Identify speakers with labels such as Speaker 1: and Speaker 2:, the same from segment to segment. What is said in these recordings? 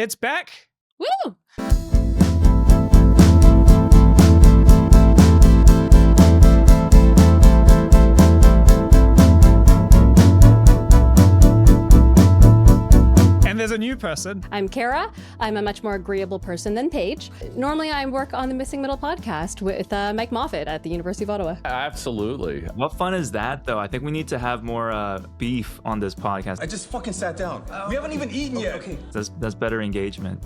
Speaker 1: It's back.
Speaker 2: Woo!
Speaker 1: And there's a new person.
Speaker 2: I'm Cara. I'm a much more agreeable person than Paige. Normally, I work on the Missing Middle podcast with Mike Moffat at the University of Ottawa.
Speaker 3: Absolutely. What fun is that, though? I think we need to have more beef on this podcast.
Speaker 4: I just fucking sat down. We haven't even eaten yet.
Speaker 3: Okay. That's better engagement.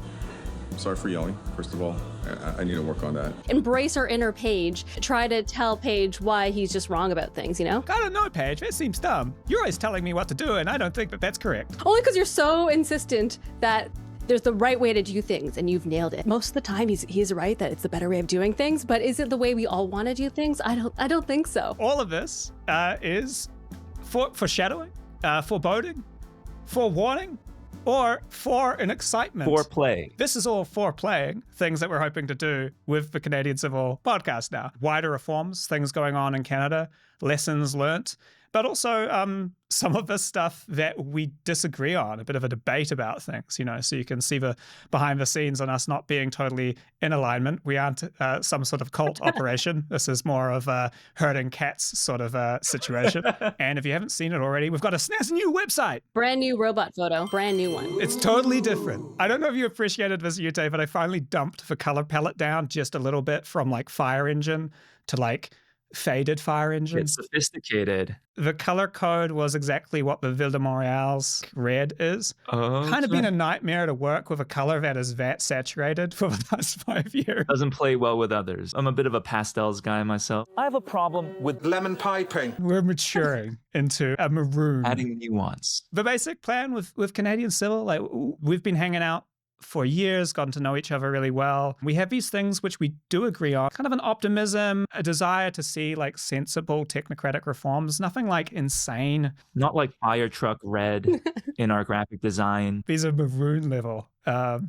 Speaker 4: Sorry for yelling, first of all. I need to work on that.
Speaker 2: Embrace our inner Paige. Try to tell Paige why he's just wrong about things, you know?
Speaker 1: I don't know, Paige. That seems dumb. You're always telling me what to do, and I don't think that that's correct.
Speaker 2: Only because you're so insistent that there's the right way to do things, and you've nailed it. Most of the time, he's right that it's the better way of doing things, but is it the way we all want to do things? I don't think so.
Speaker 1: All of this is foreshadowing, foreboding, forewarning, or for an excitement.
Speaker 3: Foreplay.
Speaker 1: This is all foreplaying, things that we're hoping to do with the Canadian Civil podcast now. Wider reforms, things going on in Canada, lessons learnt, but also some of the stuff that we disagree on, a bit of a debate about things, you know, so you can see the behind the scenes on us not being totally in alignment. We aren't some sort of cult operation. This is more of a herding cats sort of situation. And if you haven't seen it already, we've got a snazzy new website.
Speaker 2: Brand new robot photo, brand new one.
Speaker 1: It's totally different. I don't know if you appreciated this, Uytae, but I finally dumped the color palette down just a little bit from like Fire Engine to like faded Fire Engine.
Speaker 3: It's sophisticated.
Speaker 1: The color code was exactly what the Ville de Montreal's red is.
Speaker 3: Oh,
Speaker 1: kind of been a nightmare to work with a color that is that saturated for the last 5 years.
Speaker 3: Doesn't play well with others. I'm a bit of a pastels guy myself. I have a problem with
Speaker 4: Lemon pie paint.
Speaker 1: We're maturing into a maroon.
Speaker 3: adding nuance.
Speaker 1: The basic plan with Canadian Civil, like we've been hanging out for years, gotten to know each other really well. We have these things which we do agree on, kind of an optimism, a desire to see like sensible technocratic reforms, nothing like insane.
Speaker 3: Not like fire truck red in our graphic design.
Speaker 1: These are maroon level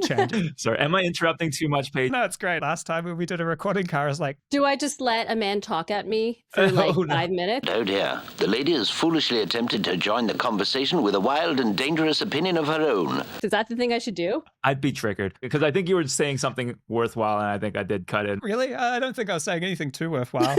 Speaker 1: changes.
Speaker 3: Sorry, am I interrupting too much, Paige?
Speaker 1: No, it's great. Last time when we did a recording, Cara's like,
Speaker 2: Do I just let a man talk at me for like 5 minutes?
Speaker 5: Oh dear. The lady has foolishly attempted to join the conversation with a wild and dangerous opinion of her own.
Speaker 2: Is that the thing I should do?
Speaker 3: I'd be triggered because I think you were saying something worthwhile and I think I did cut in.
Speaker 1: really? I don't think I was saying anything too worthwhile.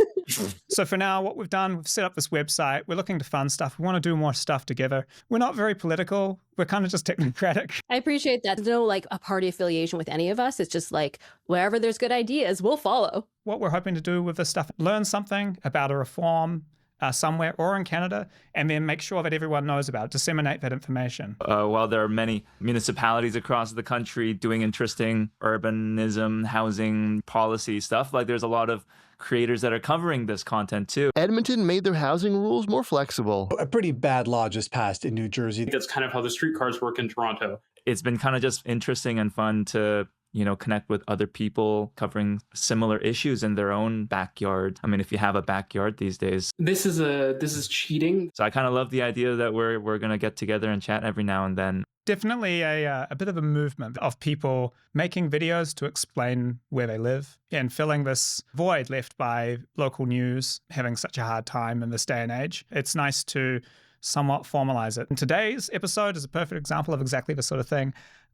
Speaker 1: So for now, what we've done, we've set up this website. We're looking to fund stuff. We want to do more stuff together. We're not very political. We're kind of just technocratic.
Speaker 2: I appreciate that. There's no like a party affiliation with any of us. It's just like wherever there's good ideas, we'll follow.
Speaker 1: What we're hoping to do with this stuff, learn something about a reform somewhere or in Canada, and then make sure that everyone knows about it, disseminate that information.
Speaker 3: While there are many municipalities across the country doing interesting urbanism, housing policy stuff, like there's a lot of creators that are covering this content too.
Speaker 6: Edmonton made their housing rules more flexible.
Speaker 7: A pretty bad law just passed in New Jersey.
Speaker 8: That's kind of how the streetcars work in Toronto.
Speaker 3: It's been kind of just interesting and fun to, you know, connect with other people covering similar issues in their own backyard. I mean, if you have a backyard these days.
Speaker 8: This is cheating.
Speaker 3: So I kind of love the idea that we're going to get together and chat every now and then.
Speaker 1: Definitely a bit of a movement of people making videos to explain where they live and filling this void left by local news having such a hard time in this day and age. It's nice to somewhat formalize it. And today's episode is a perfect example of exactly the sort of thing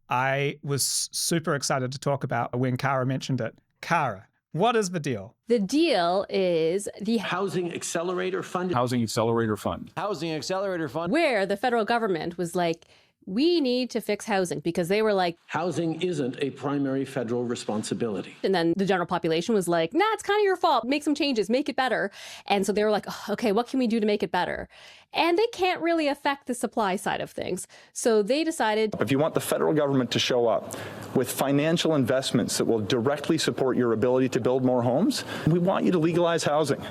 Speaker 1: I was super excited to talk about when Cara mentioned it. Cara, what is the deal?
Speaker 2: The deal is the
Speaker 9: Housing Accelerator Fund.
Speaker 10: Housing Accelerator Fund.
Speaker 9: Housing Accelerator Fund.
Speaker 2: where the federal government was like, we need to fix housing because they were like,
Speaker 9: Housing isn't a primary federal responsibility.
Speaker 2: and then the general population was like, nah, it's kind of your fault. Make some changes, make it better. And so they were like, oh, okay, what can we do to make it better? And they can't really affect the supply side of things. So they decided,
Speaker 11: if you want the federal government to show up with financial investments that will directly support your ability to build more homes, we want you to legalize housing.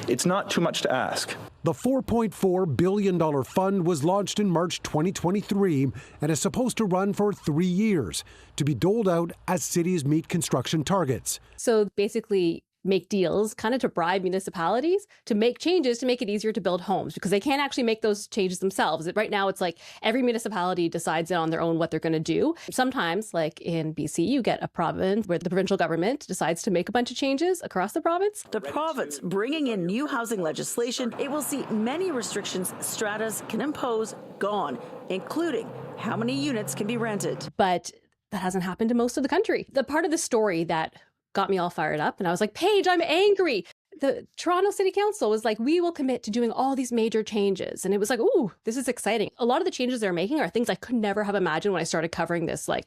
Speaker 11: It's not too much to ask.
Speaker 12: The $4.4 billion fund was launched in March 2023 and is supposed to run for 3 years to be doled out as cities meet construction targets.
Speaker 2: so basically make deals kind of to bribe municipalities to make changes to make it easier to build homes because they can't actually make those changes themselves. Right now, it's like every municipality decides on their own what they're going to do. Sometimes, like in BC, you get a province where the provincial government decides to make a bunch of changes across the province.
Speaker 13: The province bringing in new housing legislation, it will see many restrictions stratas can impose gone, including how many units can be rented.
Speaker 2: But That hasn't happened in most of the country. The part of the story that got me all fired up, and I was like, Paige, I'm angry. The Toronto City Council was like, we will commit to doing all these major changes. And it was like, ooh, this is exciting. A lot of the changes they're making are things I could never have imagined when I started covering this, like,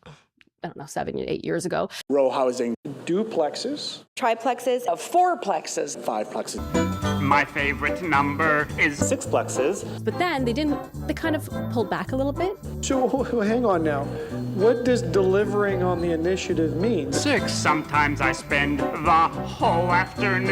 Speaker 2: I don't know, 7, 8 years ago.
Speaker 9: Row housing, duplexes,
Speaker 13: Triplexes,
Speaker 9: fourplexes, fiveplexes.
Speaker 10: My favorite number is
Speaker 9: Sixplexes.
Speaker 2: But then they kind of pulled back a little bit.
Speaker 9: So hang on now. What does delivering on the initiative mean?
Speaker 10: 6. Sometimes I spend the whole afternoon.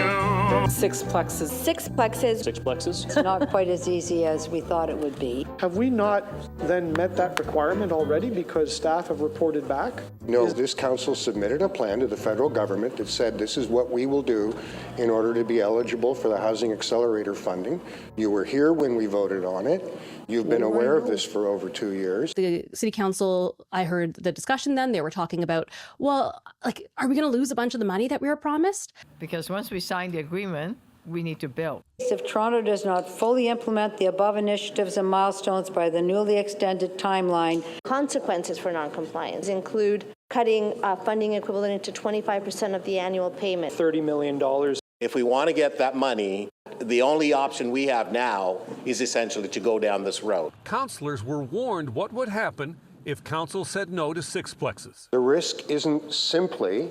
Speaker 13: sixplexes.
Speaker 9: Sixplexes.
Speaker 14: It's not quite as easy as we thought it would be.
Speaker 9: Have we not then met that requirement already because staff have reported back?
Speaker 15: No, this council submitted a plan to the federal government that said this is what we will do in order to be eligible for the Housing Accelerator funding. You were here when we voted on it. You've been aware of this for over 2 years.
Speaker 2: The city council, I heard the discussion then, they were talking about, well, like, are we going to lose a bunch of the money that we were promised?
Speaker 14: Because once we sign the agreement, we need to build. If Toronto does not fully implement the above initiatives and milestones by the newly extended timeline,
Speaker 16: consequences for noncompliance include cutting funding equivalent to 25% of the annual payment.
Speaker 9: $30 million.
Speaker 17: If we want to get that money, the only option we have now is essentially to go down this road.
Speaker 18: Councillors were warned what would happen if council said no to sixplexes.
Speaker 15: The risk isn't simply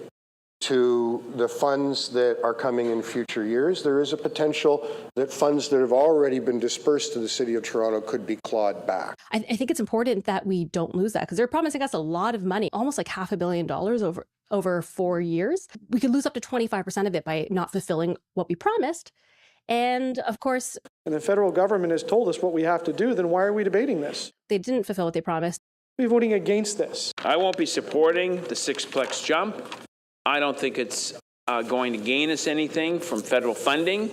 Speaker 15: to the funds that are coming in future years. There is a potential that funds that have already been dispersed to the City of Toronto could be clawed back.
Speaker 2: I think it's important that we don't lose that because they're promising us a lot of money, almost like $500 million over 4 years. We could lose up to 25% of it by not fulfilling what we promised. And of course,
Speaker 9: And the federal government has told us what we have to do, then why are we debating this?
Speaker 2: they didn't fulfill what they promised.
Speaker 9: We're voting against this.
Speaker 19: I won't be supporting the sixplex jump. I don't think it's going to gain us anything from federal funding.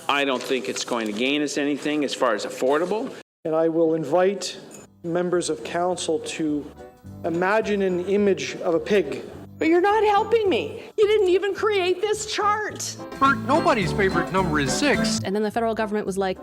Speaker 19: I don't think it's going to gain us anything as far as affordable.
Speaker 9: And I will invite members of council to imagine an image of a pig.
Speaker 13: But you're not helping me. You didn't even create this chart.
Speaker 18: Bert, nobody's favorite number is 6.
Speaker 2: And then the federal government was like,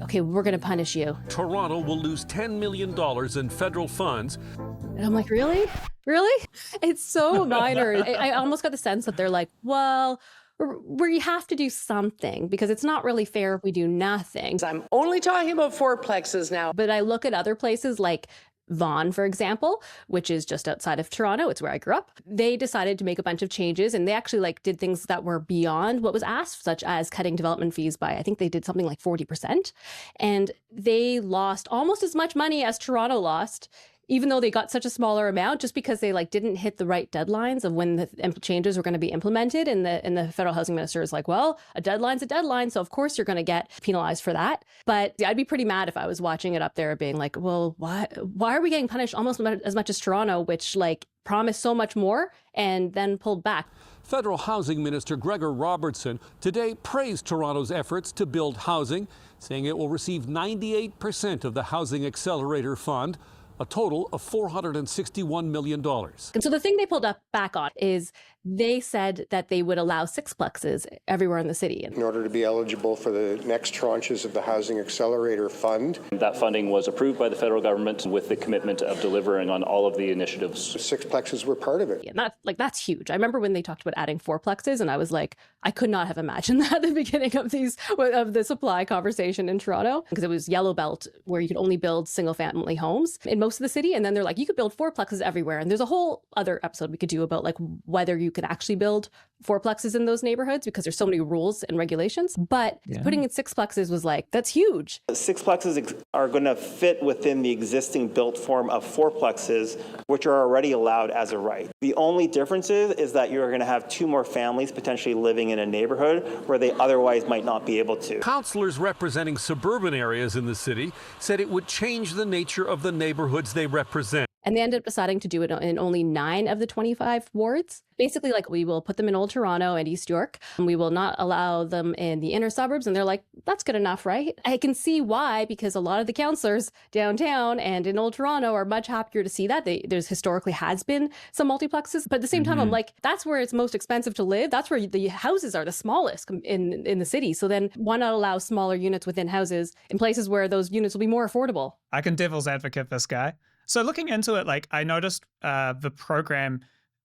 Speaker 2: okay, we're going to punish you.
Speaker 18: Toronto will lose $10 million in federal funds.
Speaker 2: And I'm like, really? Really? It's so minor. I almost got the sense that they're like, well, we have to do something because it's not really fair if we do nothing.
Speaker 13: I'm only talking about fourplexes now.
Speaker 2: But I look at other places like Vaughan, for example, which is just outside of Toronto. It's where I grew up. They decided to make a bunch of changes and they actually did things that were beyond what was asked, such as cutting development fees by, I think they did something like 40%. And they lost almost as much money as Toronto lost, even though they got such a smaller amount, just because they didn't hit the right deadlines of when the changes were going to be implemented. And the federal housing minister is like, well, a deadline's a deadline. So of course you're going to get penalized for that. But I'd be pretty mad if I was watching it up there being like, well, why are we getting punished almost as much as Toronto, which promised so much more and then pulled back?
Speaker 18: Federal Housing Minister Gregor Robertson today praised Toronto's efforts to build housing, saying it will receive 98% of the Housing Accelerator Fund, a total of $461 million.
Speaker 2: And so the thing they pulled back on is they said that they would allow sixplexes everywhere in the city.
Speaker 15: In order to be eligible for the next tranches of the Housing Accelerator Fund.
Speaker 20: That funding was approved by the federal government with the commitment of delivering on all of the initiatives.
Speaker 15: Sixplexes were part of it.
Speaker 2: And that's huge. I remember when they talked about adding fourplexes and I was like, I could not have imagined that at the beginning of the supply conversation in Toronto, because it was yellow belt where you could only build single family homes in most of the city. And then they're like, you could build fourplexes everywhere. And there's a whole other episode we could do about whether you could actually build fourplexes in those neighborhoods because there's so many rules and regulations. But putting in sixplexes was that's huge.
Speaker 21: Sixplexes are going to fit within the existing built form of fourplexes, which are already allowed as a right. The only difference is that you're going to have 2 more families potentially living in a neighborhood where they otherwise might not be able to.
Speaker 18: Councillors representing suburban areas in the city said it would change the nature of the neighborhoods they represent.
Speaker 2: And they ended up deciding to do it in only 9 of the 25 wards. Basically, we will put them in Old Toronto and East York, and we will not allow them in the inner suburbs. And they're like, that's good enough, right? I can see why, because a lot of the councillors downtown and in Old Toronto are much happier to see that. There's historically has been some multiplexes, but at the same time, I'm like, that's where it's most expensive to live. That's where the houses are the smallest in the city. So then why not allow smaller units within houses in places where those units will be more affordable?
Speaker 1: I can devil's advocate this guy. So looking into it, like I noticed the program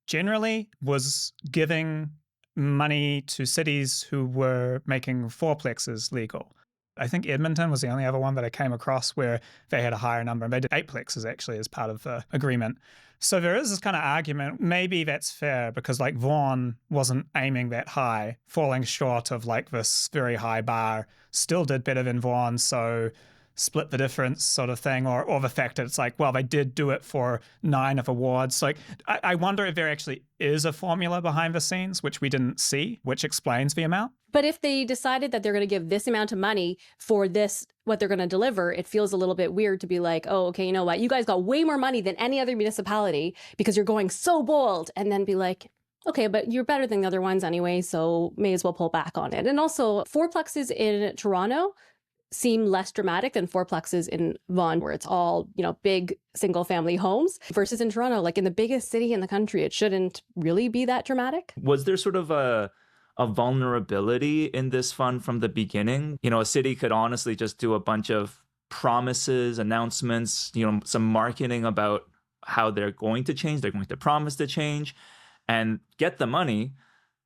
Speaker 1: generally was giving money to cities who were making fourplexes legal. I think Edmonton was the only other one that I came across where they had a higher number, and they did eightplexes actually as part of the agreement. So there is this kind of argument, maybe that's fair because like Vaughan wasn't aiming that high, falling short of like this very high bar, still did better than Vaughan, so split the difference sort of thing, or the fact that it's like, well, they did do it for 9 of awards. Like, I wonder if there actually is a formula behind the scenes, which we didn't see, which explains the amount.
Speaker 2: But if they decided that they're going to give this amount of money for this, what they're going to deliver, it feels a little bit weird to be like, oh, okay, you know what? You guys got way more money than any other municipality because you're going so bold, and then be like, okay, but you're better than the other ones anyway, so may as well pull back on it. And also, fourplexes in Toronto seem less dramatic than fourplexes in Vaughan, where it's all, you know, big single family homes, versus in Toronto, like in the biggest city in the country, it shouldn't really be that dramatic.
Speaker 3: Was there sort of a vulnerability in this fund from the beginning? You know, a city could honestly just do a bunch of promises, announcements, you know, some marketing about how they're going to change, they're going to promise to change, and get the money,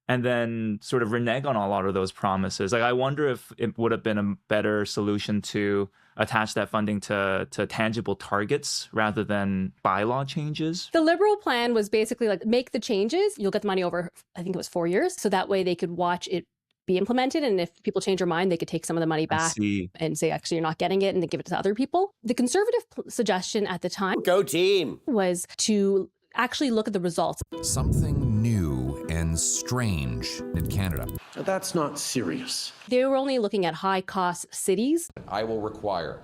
Speaker 3: and then sort of renege on a lot of those promises. Like, I wonder if it would have been a better solution to attach that funding to tangible targets rather than bylaw changes.
Speaker 2: The Liberal plan was basically like, make the changes, you'll get the money over, I think it was 4 years, so that way they could watch it be implemented, and if people change their mind, they could take some of the money back and say, actually, you're not getting it, and then give it to other people. The Conservative suggestion at the time,
Speaker 17: go team,
Speaker 2: was to actually look at the results.
Speaker 4: Something new and strange in Canada.
Speaker 22: That's not serious.
Speaker 2: They were only looking at high-cost cities.
Speaker 4: I will require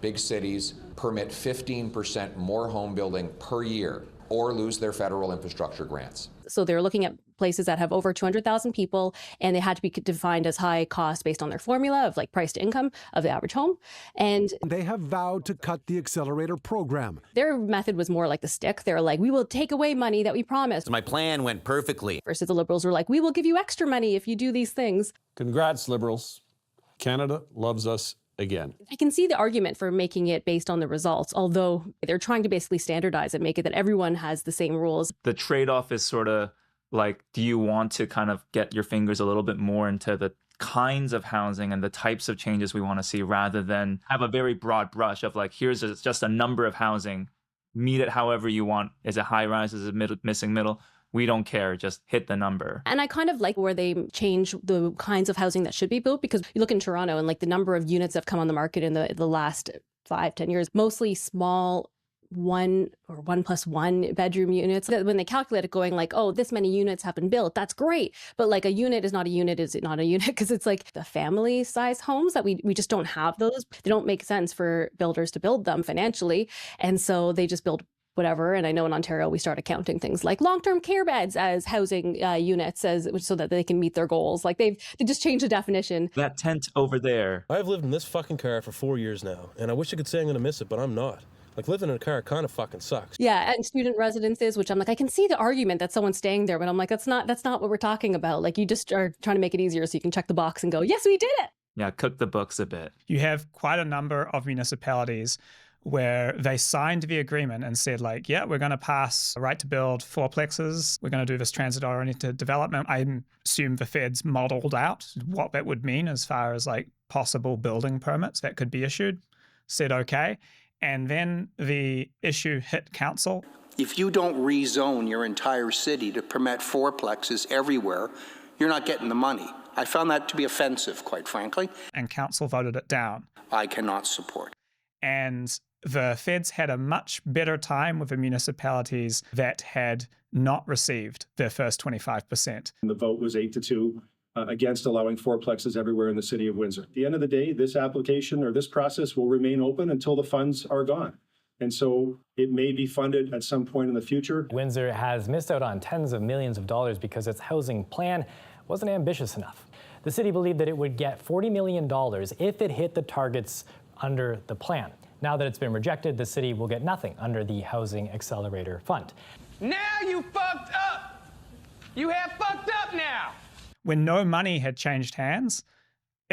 Speaker 4: big cities permit 15% more home building per year or lose their federal infrastructure grants.
Speaker 2: So they're looking at places that have over 200,000 people, and they had to be defined as high cost based on their formula of like price to income of the average home. And
Speaker 12: they have vowed to cut the Accelerator program.
Speaker 2: Their method was more like the stick. They're like, we will take away money that we promised.
Speaker 17: My plan went perfectly.
Speaker 2: Versus the Liberals were like, we will give you extra money if you do these things.
Speaker 18: Congrats, Liberals. Canada loves us again.
Speaker 2: I can see the argument for making it based on the results, although they're trying to basically standardize and make it that everyone has the same rules.
Speaker 3: The trade-off is sort of like, do you want to kind of get your fingers a little bit more into the kinds of housing and the types of changes we want to see, rather than have a very broad brush of like, here's just a number of housing, meet it however you want. Is it high rise? Is it missing middle? We don't care, just hit the number.
Speaker 2: And I kind of like where they change the kinds of housing that should be built, because you look in Toronto and like the number of units that have come on the market in the last 5-10 years, mostly small 1 or 1+1 bedroom units. When they calculate it, going like, oh, this many units have been built, that's great. But like, a unit is not a unit, is it not a unit? Because it's like the family size homes that we just don't have those. They don't make sense for builders to build them financially. And so they just build whatever. And I know in Ontario, we started counting things like long-term care beds as housing units, so that they can meet their goals. Like they just changed the definition.
Speaker 3: That tent over there.
Speaker 23: I've lived in this fucking car for 4 years now, and I wish I could say I'm going to miss it, but I'm not. Like, living in a car kind of fucking sucks.
Speaker 2: Yeah, and student residences, which I'm like, I can see the argument that someone's staying there, but I'm like, that's not what we're talking about. Like, you just are trying to make it easier so you can check the box and go, yes, we did it.
Speaker 3: Yeah, cook the books a bit.
Speaker 1: You have quite a number of municipalities where they signed the agreement and said like, yeah, we're going to pass a right to build fourplexes. We're going to do this transit-oriented development. I assume the feds modeled out what that would mean as far as like possible building permits that could be issued, said okay. And then the issue hit council.
Speaker 24: If you don't rezone your entire city to permit fourplexes everywhere, you're not getting the money. I found that to be offensive, quite frankly.
Speaker 1: And council voted it down.
Speaker 24: I cannot support.
Speaker 1: And the feds had a much better time with the municipalities that had not received their first 25%.
Speaker 25: The vote was 8-2 against allowing fourplexes everywhere in the city of Windsor. At the end of the day, this application or this process will remain open until the funds are gone. And so it may be funded at some point in the future.
Speaker 26: Windsor has missed out on tens of millions of dollars because its housing plan wasn't ambitious enough. The city believed that it would get $40 million if it hit the targets under the plan. Now that it's been rejected, the city will get nothing under the Housing Accelerator Fund.
Speaker 10: Now you fucked up! You have fucked up now!
Speaker 1: When no money had changed hands,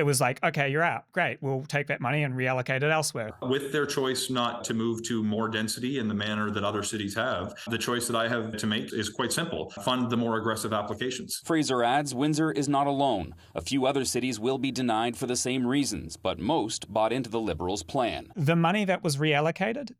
Speaker 1: it was like, okay, you're out. Great. We'll take that money and reallocate it elsewhere.
Speaker 5: With their choice not to move to more density in the manner that other cities have, the choice that I have to make is quite simple. Fund the more aggressive applications.
Speaker 6: Fraser adds Windsor is not alone. A few other cities will be denied for the same reasons, but most bought into the Liberals' plan.
Speaker 1: The money that was reallocated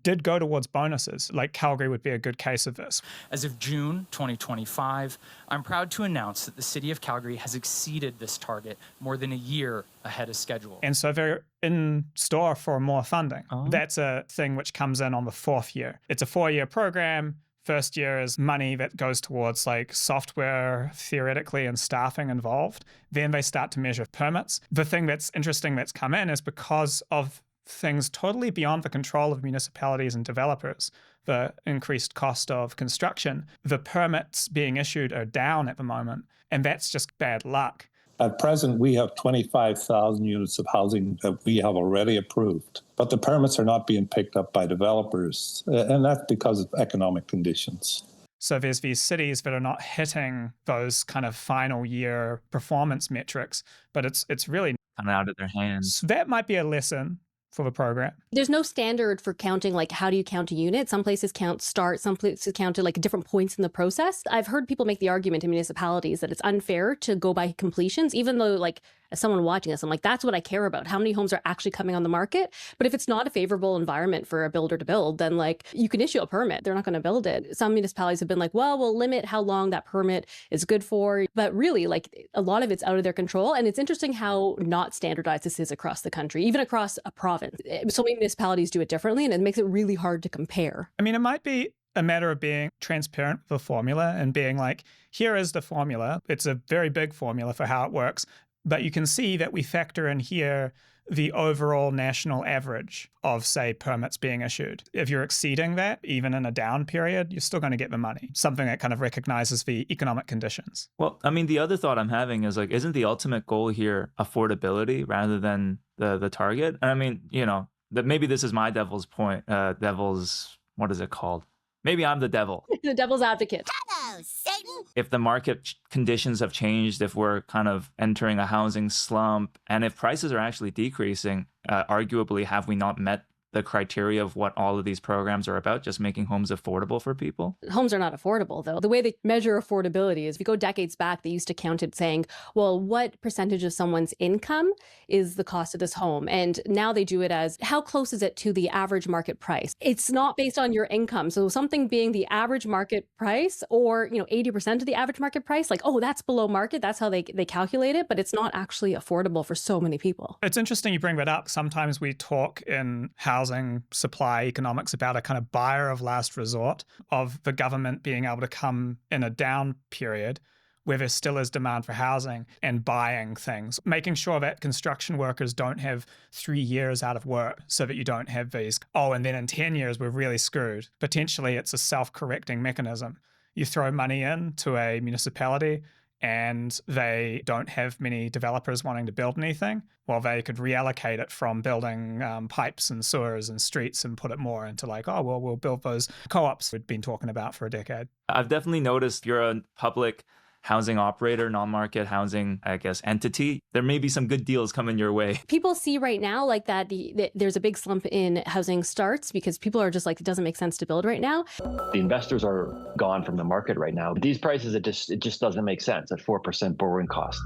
Speaker 1: did go towards bonuses. Like Calgary would be a good case of this.
Speaker 7: As of June 2025, I'm proud to announce that the City of Calgary has exceeded this target more than a year ahead of schedule.
Speaker 1: And so they're in store for more funding. That's a thing which comes in on the 4th year. It's a 4-year program. First year is money that goes towards like software theoretically and staffing involved. Then they start to measure permits. The thing that's interesting that's come in is because of things totally beyond the control of municipalities and developers, the increased cost of construction, the permits being issued are down at the moment, and that's just bad luck.
Speaker 8: At present, we have 25,000 units of housing that we have already approved, but the permits are not being picked up by developers, and that's because of economic conditions.
Speaker 1: So there's these cities that are not hitting those kind of final year performance metrics, but it's really
Speaker 3: kind of out of their hands.
Speaker 1: So that might be a lesson for the program.
Speaker 2: There's no standard for counting, like how do you count a unit? Some places count start, some places count at like different points in the process. I've heard people make the argument in municipalities that it's unfair to go by completions, even though like as someone watching this, I'm like, that's what I care about. How many homes are actually coming on the market? But if it's not a favorable environment for a builder to build, then like you can issue a permit. They're not going to build it. Some municipalities have been like, well, we'll limit how long that permit is good for. But really, like a lot of it's out of their control. And it's interesting how not standardized this is across the country, even across a province. So many municipalities do it differently, and it makes it really hard to compare.
Speaker 1: I mean, it might be a matter of being transparent with the formula and being like, here is the formula. It's a very big formula for how it works. But you can see that we factor in here the overall national average of, say, permits being issued. If you're exceeding that, even in a down period, you're still going to get the money. Something that kind of recognizes the economic conditions.
Speaker 3: Well, I mean, the other thought I'm having is like, isn't the ultimate goal here affordability rather than the target? And I mean, you know, that maybe this is my devil's point, what is it called? Maybe I'm the devil.
Speaker 2: The devil's advocate.
Speaker 11: Hello, Satan.
Speaker 3: If the market conditions have changed, if we're kind of entering a housing slump, and if prices are actually decreasing, arguably, have we not met the criteria of what all of these programs are about, just making homes affordable for people?
Speaker 2: Homes are not affordable, though. The way they measure affordability is, if you go decades back, they used to count it saying, well, what percentage of someone's income is the cost of this home? And now they do it as, how close is it to the average market price? It's not based on your income. So something being the average market price, or 80% of the average market price, like, oh, that's below market. That's how they calculate it. But it's not actually affordable for so many people.
Speaker 1: It's interesting you bring that up. Sometimes we talk in housing supply economics about a kind of buyer of last resort, of the government being able to come in a down period where there still is demand for housing and buying things, making sure that construction workers don't have 3 years out of work, so that you don't have these, oh, and then in 10 years we're really screwed. Potentially it's a self-correcting mechanism. You throw money into a municipality and they don't have many developers wanting to build anything, well, they could reallocate it from building pipes and sewers and streets and put it more into like, oh, well, we'll build those co-ops we've been talking about for a decade.
Speaker 3: I've definitely noticed you're a public housing operator, non-market housing, I guess, entity. There may be some good deals coming your way.
Speaker 2: People see right now like that there's a big slump in housing starts because people are just like, it doesn't make sense to build right now.
Speaker 14: The investors are gone from the market right now. These prices, it just doesn't make sense at 4% borrowing costs.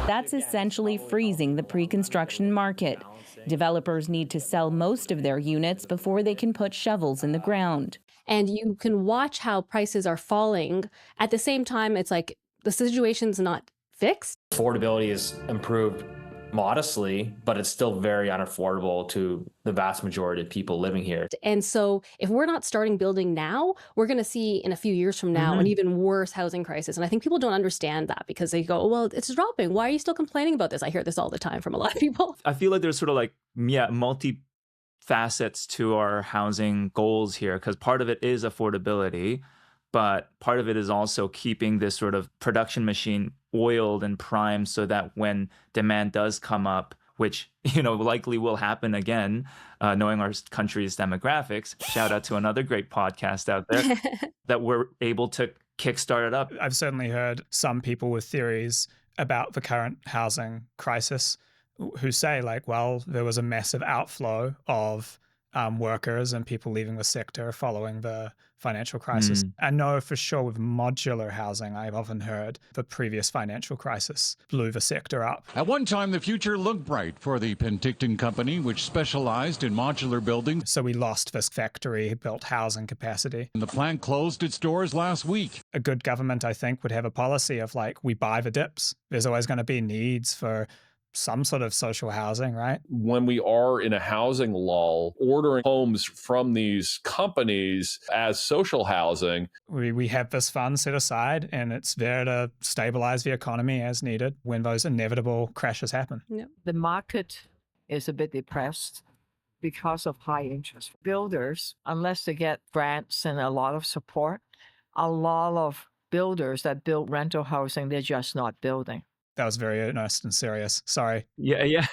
Speaker 27: That's essentially freezing the pre-construction market. Developers need to sell most of their units before they can put shovels in the ground.
Speaker 2: And you can watch how prices are falling. At the same time, it's like, the situation's not fixed.
Speaker 28: Affordability is improved modestly, but it's still very unaffordable to the vast majority of people living here.
Speaker 2: And so if we're not starting building now, we're going to see in a few years from now an even worse housing crisis. And I think people don't understand that because they go, well, it's dropping. Why are you still complaining about this? I hear this all the time from a lot of people.
Speaker 3: I feel like there's sort of like, multi-facets to our housing goals here, because part of it is affordability. But part of it is also keeping this sort of production machine oiled and primed so that when demand does come up, which, likely will happen again, knowing our country's demographics, shout out to another great podcast out there, that we're able to kickstart it up.
Speaker 1: I've certainly heard some people with theories about the current housing crisis who say like, well, there was a massive outflow of workers and people leaving the sector following the financial crisis. I know for sure with modular housing, I've often heard the previous financial crisis blew the sector up.
Speaker 9: At one time, the future looked bright for the Penticton Company, which specialized in modular buildings.
Speaker 1: So we lost this factory-built housing capacity.
Speaker 9: And the plant closed its doors last week.
Speaker 1: A good government, I think, would have a policy of like, we buy the dips. There's always going to be needs for some sort of social housing, right?
Speaker 11: When we are in a housing lull, ordering homes from these companies as social housing.
Speaker 1: We have this fund set aside and it's there to stabilize the economy as needed when those inevitable crashes happen.
Speaker 13: Yep. The market is a bit depressed because of high interest. Builders, unless they get grants and a lot of support, a lot of builders that build rental housing, they're just not building.
Speaker 1: That was very earnest and serious. Sorry.
Speaker 3: Yeah.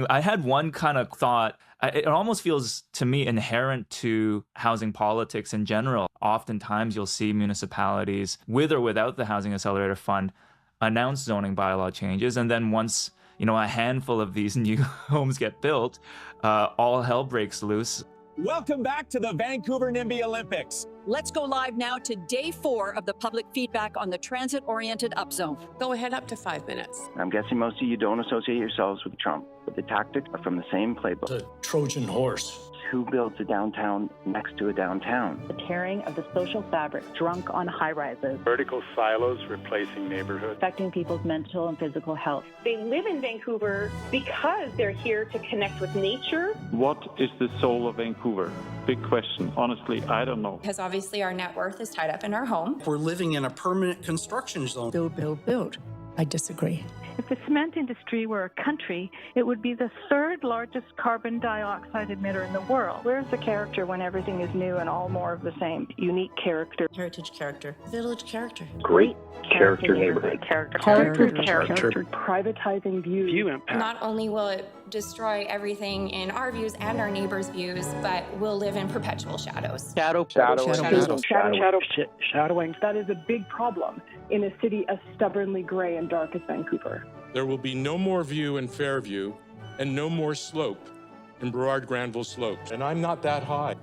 Speaker 3: I had one kind of thought. It almost feels to me inherent to housing politics in general. Oftentimes you'll see municipalities, with or without the Housing Accelerator Fund, announce zoning bylaw changes. And then once, a handful of these new homes get built, all hell breaks loose.
Speaker 15: Welcome back to the Vancouver NIMBY Olympics.
Speaker 16: Let's go live now to day 4 of the public feedback on the transit-oriented upzone.
Speaker 19: Go ahead up to 5 minutes.
Speaker 20: I'm guessing most of you don't associate yourselves with Trump, but the tactics are from the same playbook.
Speaker 22: The Trojan horse.
Speaker 20: Who builds a downtown next to a downtown?
Speaker 21: The tearing of the social fabric, drunk on high-rises.
Speaker 29: Vertical silos replacing neighborhoods.
Speaker 21: Affecting people's mental and physical health.
Speaker 30: They live in Vancouver because they're here to connect with nature.
Speaker 29: What is the soul of Vancouver? Big question. Honestly, I don't know.
Speaker 31: Because obviously our net worth is tied up in our home.
Speaker 24: We're living in a permanent construction zone.
Speaker 21: Build. I disagree.
Speaker 32: If the cement industry were a country, it would be the 3rd largest carbon dioxide emitter in the world. Where's the character when everything is new and all more of the same? Unique character.
Speaker 31: Heritage character. Village character.
Speaker 20: Great character neighborhood.
Speaker 32: Character.
Speaker 30: Privatizing view
Speaker 31: impact. Not only will it destroy everything in our views and our neighbors' views, but we'll live in perpetual shadows.
Speaker 30: Shadowing. That is a big problem in a city as stubbornly gray and dark as Vancouver.
Speaker 29: There will be no more view in Fairview and no more slope in Burrard Granville Slopes. And I'm not that high.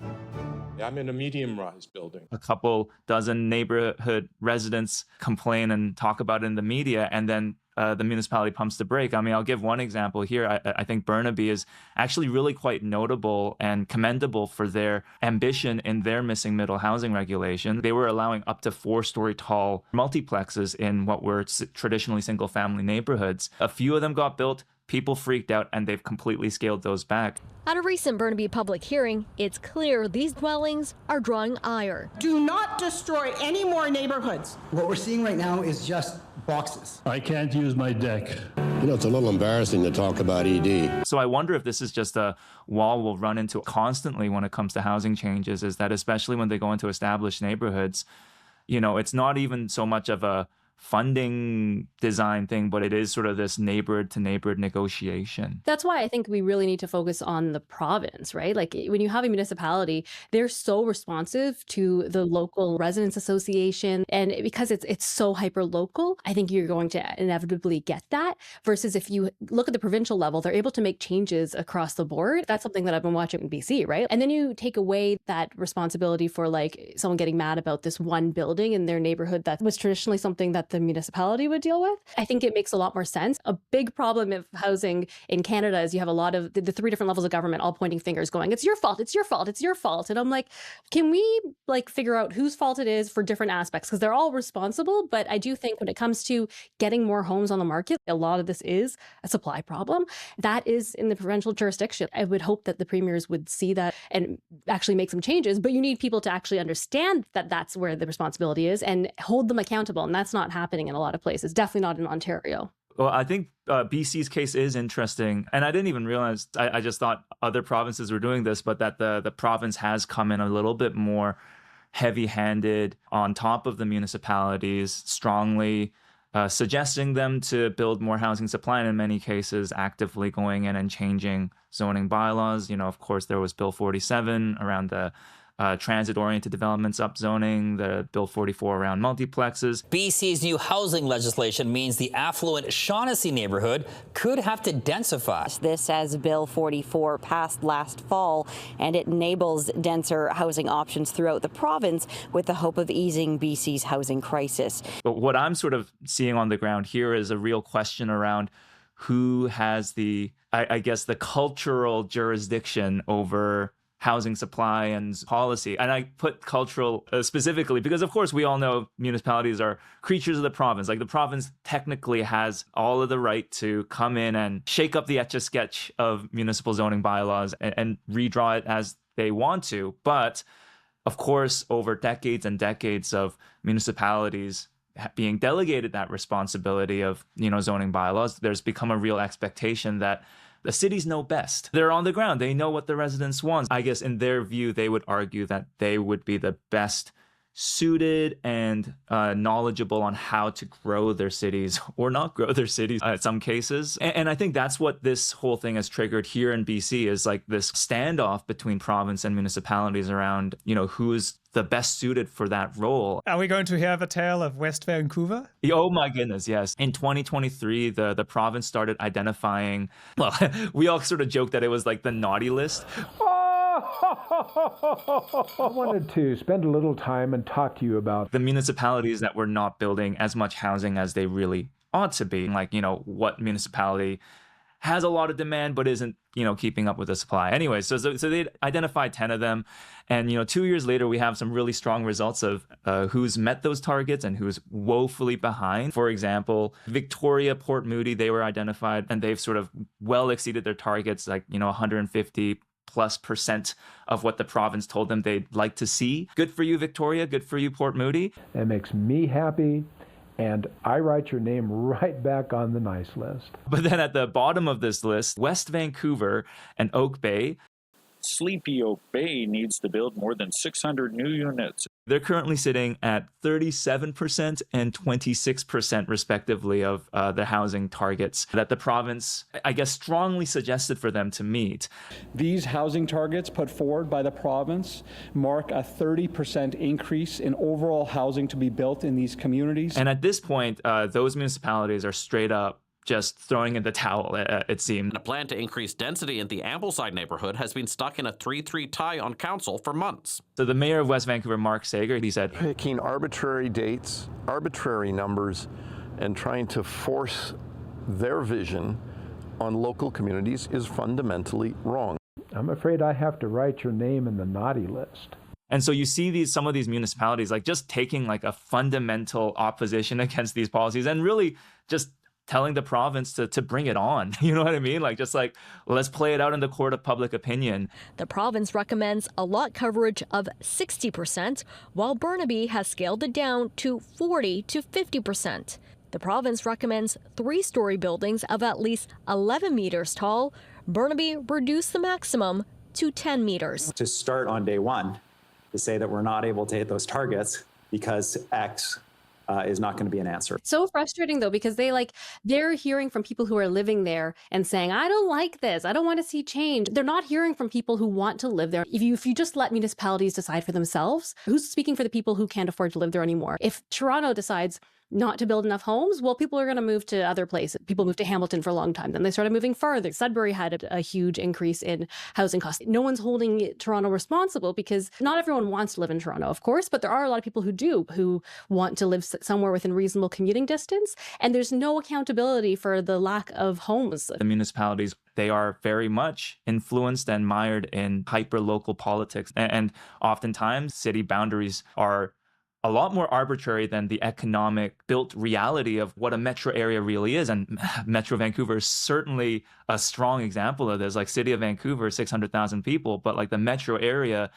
Speaker 29: I'm in a medium-rise building.
Speaker 3: A couple dozen neighborhood residents complain and talk about it in the media, and then the municipality pumps the brake. I mean, I'll give one example here. I think Burnaby is actually really quite notable and commendable for their ambition in their missing middle housing regulation. They were allowing up to 4-story tall multiplexes in what were traditionally single-family neighborhoods. A few of them got built. People freaked out, and they've completely scaled those back.
Speaker 33: At a recent Burnaby public hearing, it's clear these dwellings are drawing ire.
Speaker 30: Do not destroy any more neighborhoods.
Speaker 34: What we're seeing right now is just boxes.
Speaker 22: I can't use my deck.
Speaker 35: It's a little embarrassing to talk about ED.
Speaker 3: So I wonder if this is just a wall we'll run into constantly when it comes to housing changes, is that especially when they go into established neighborhoods, it's not even so much of a funding design thing, but it is sort of this neighborhood to neighborhood negotiation.
Speaker 2: That's why I think we really need to focus on the province, right? Like when you have a municipality, they're so responsive to the local residents association. And because it's so hyper local, I think you're going to inevitably get that. Versus if you look at the provincial level, they're able to make changes across the board. That's something that I've been watching in BC, right? And then you take away that responsibility for like someone getting mad about this one building in their neighborhood that was traditionally something that the municipality would deal with. I think it makes a lot more sense. A big problem of housing in Canada is you have a lot of the 3 different levels of government all pointing fingers going, it's your fault, it's your fault, it's your fault. And I'm like, can we figure out whose fault it is for different aspects? Because they're all responsible. But I do think when it comes to getting more homes on the market, a lot of this is a supply problem. That is in the provincial jurisdiction. I would hope that the premiers would see that and actually make some changes. But you need people to actually understand that that's where the responsibility is and hold them accountable. And that's not happening in a lot of places, definitely not in Ontario.
Speaker 3: Well, I think BC's case is interesting. And I didn't even realize, I just thought other provinces were doing this, but that the province has come in a little bit more heavy-handed on top of the municipalities, strongly suggesting them to build more housing supply, and in many cases actively going in and changing zoning bylaws. Of course, there was Bill 47 around the transit-oriented developments upzoning, the Bill 44 around multiplexes.
Speaker 4: BC's new housing legislation means the affluent Shaughnessy neighborhood could have to densify.
Speaker 5: This as Bill 44 passed last fall, and it enables denser housing options throughout the province with the hope of easing BC's housing crisis.
Speaker 3: But what I'm sort of seeing on the ground here is a real question around who has the, I guess, the cultural jurisdiction over housing supply and policy. And I put cultural specifically because, of course, we all know municipalities are creatures of the province. Like the province technically has all of the right to come in and shake up the etch-a-sketch of municipal zoning bylaws and redraw it as they want to. But, of course, over decades and decades of municipalities being delegated that responsibility of, zoning bylaws, there's become a real expectation that the cities know best. They're on the ground. They know what the residents want. I guess in their view, they would argue that they would be the best suited and knowledgeable on how to grow their cities or not grow their cities in some cases. And I think that's what this whole thing has triggered here in BC is like this standoff between province and municipalities around, who's the best suited for that role.
Speaker 1: Are we going to hear the tale of West Vancouver?
Speaker 3: Oh my goodness, yes. In 2023, the province started identifying, well, we all sort of joked that it was like the naughty list.
Speaker 6: I wanted to spend a little time and talk to you about
Speaker 3: the municipalities that were not building as much housing as they really ought to be. Like, what municipality has a lot of demand but isn't, keeping up with the supply. Anyway, so they identified 10 of them. And, 2 years later, we have some really strong results of who's met those targets and who's woefully behind. For example, Victoria, Port Moody, they were identified and they've sort of well exceeded their targets, like, 150+% of what the province told them they'd like to see. Good for you, Victoria. Good for you, Port Moody.
Speaker 6: It makes me happy, and I write your name right back on the nice list.
Speaker 3: But then at the bottom of this list, West Vancouver and Oak Bay.
Speaker 7: Sleepy Oak Bay needs to build more than 600 new units.
Speaker 3: They're currently sitting at 37% and 26% respectively of the housing targets that the province, I guess, strongly suggested for them to meet.
Speaker 8: These housing targets put forward by the province mark a 30% increase in overall housing to be built in these communities.
Speaker 3: And at this point, those municipalities are straight up just throwing in the towel, it seemed.
Speaker 10: A plan to increase density in the Ambleside neighborhood has been stuck in a 3-3 tie on council for months.
Speaker 3: So the mayor of West Vancouver, Mark Sager, he said,
Speaker 12: picking arbitrary dates, arbitrary numbers, and trying to force their vision on local communities is fundamentally wrong.
Speaker 6: I'm afraid I have to write your name in the naughty list.
Speaker 3: And so you see some of these municipalities like just taking like a fundamental opposition against these policies and really just telling the province to bring it on. You know what I mean? Like, just like, let's play it out in the court of public opinion.
Speaker 33: The province recommends a lot coverage of 60%, while Burnaby has scaled it down to 40 to 50%. The province recommends 3-story buildings of at least 11 meters tall. Burnaby reduced the maximum to 10 meters.
Speaker 14: To start on day one, to say that we're not able to hit those targets because X is not going to be an answer.
Speaker 2: So frustrating though, because they're hearing from people who are living there and saying, I don't like this. I don't want to see change. They're not hearing from people who want to live there. If you just let municipalities decide for themselves, who's speaking for the people who can't afford to live there anymore? If Toronto decides not to build enough homes, well, people are going to move to other places. People moved to Hamilton for a long time. Then they started moving further. Sudbury had a huge increase in housing costs. No one's holding Toronto responsible because not everyone wants to live in Toronto, of course, but there are a lot of people who do, who want to live somewhere within reasonable commuting distance. And there's no accountability for the lack of homes.
Speaker 3: The municipalities, they are very much influenced and mired in hyper-local politics. And oftentimes, city boundaries are a lot more arbitrary than the economic built reality of what a metro area really is. And Metro Vancouver is certainly a strong example of this. Like City of Vancouver, 600,000 people, but like the metro area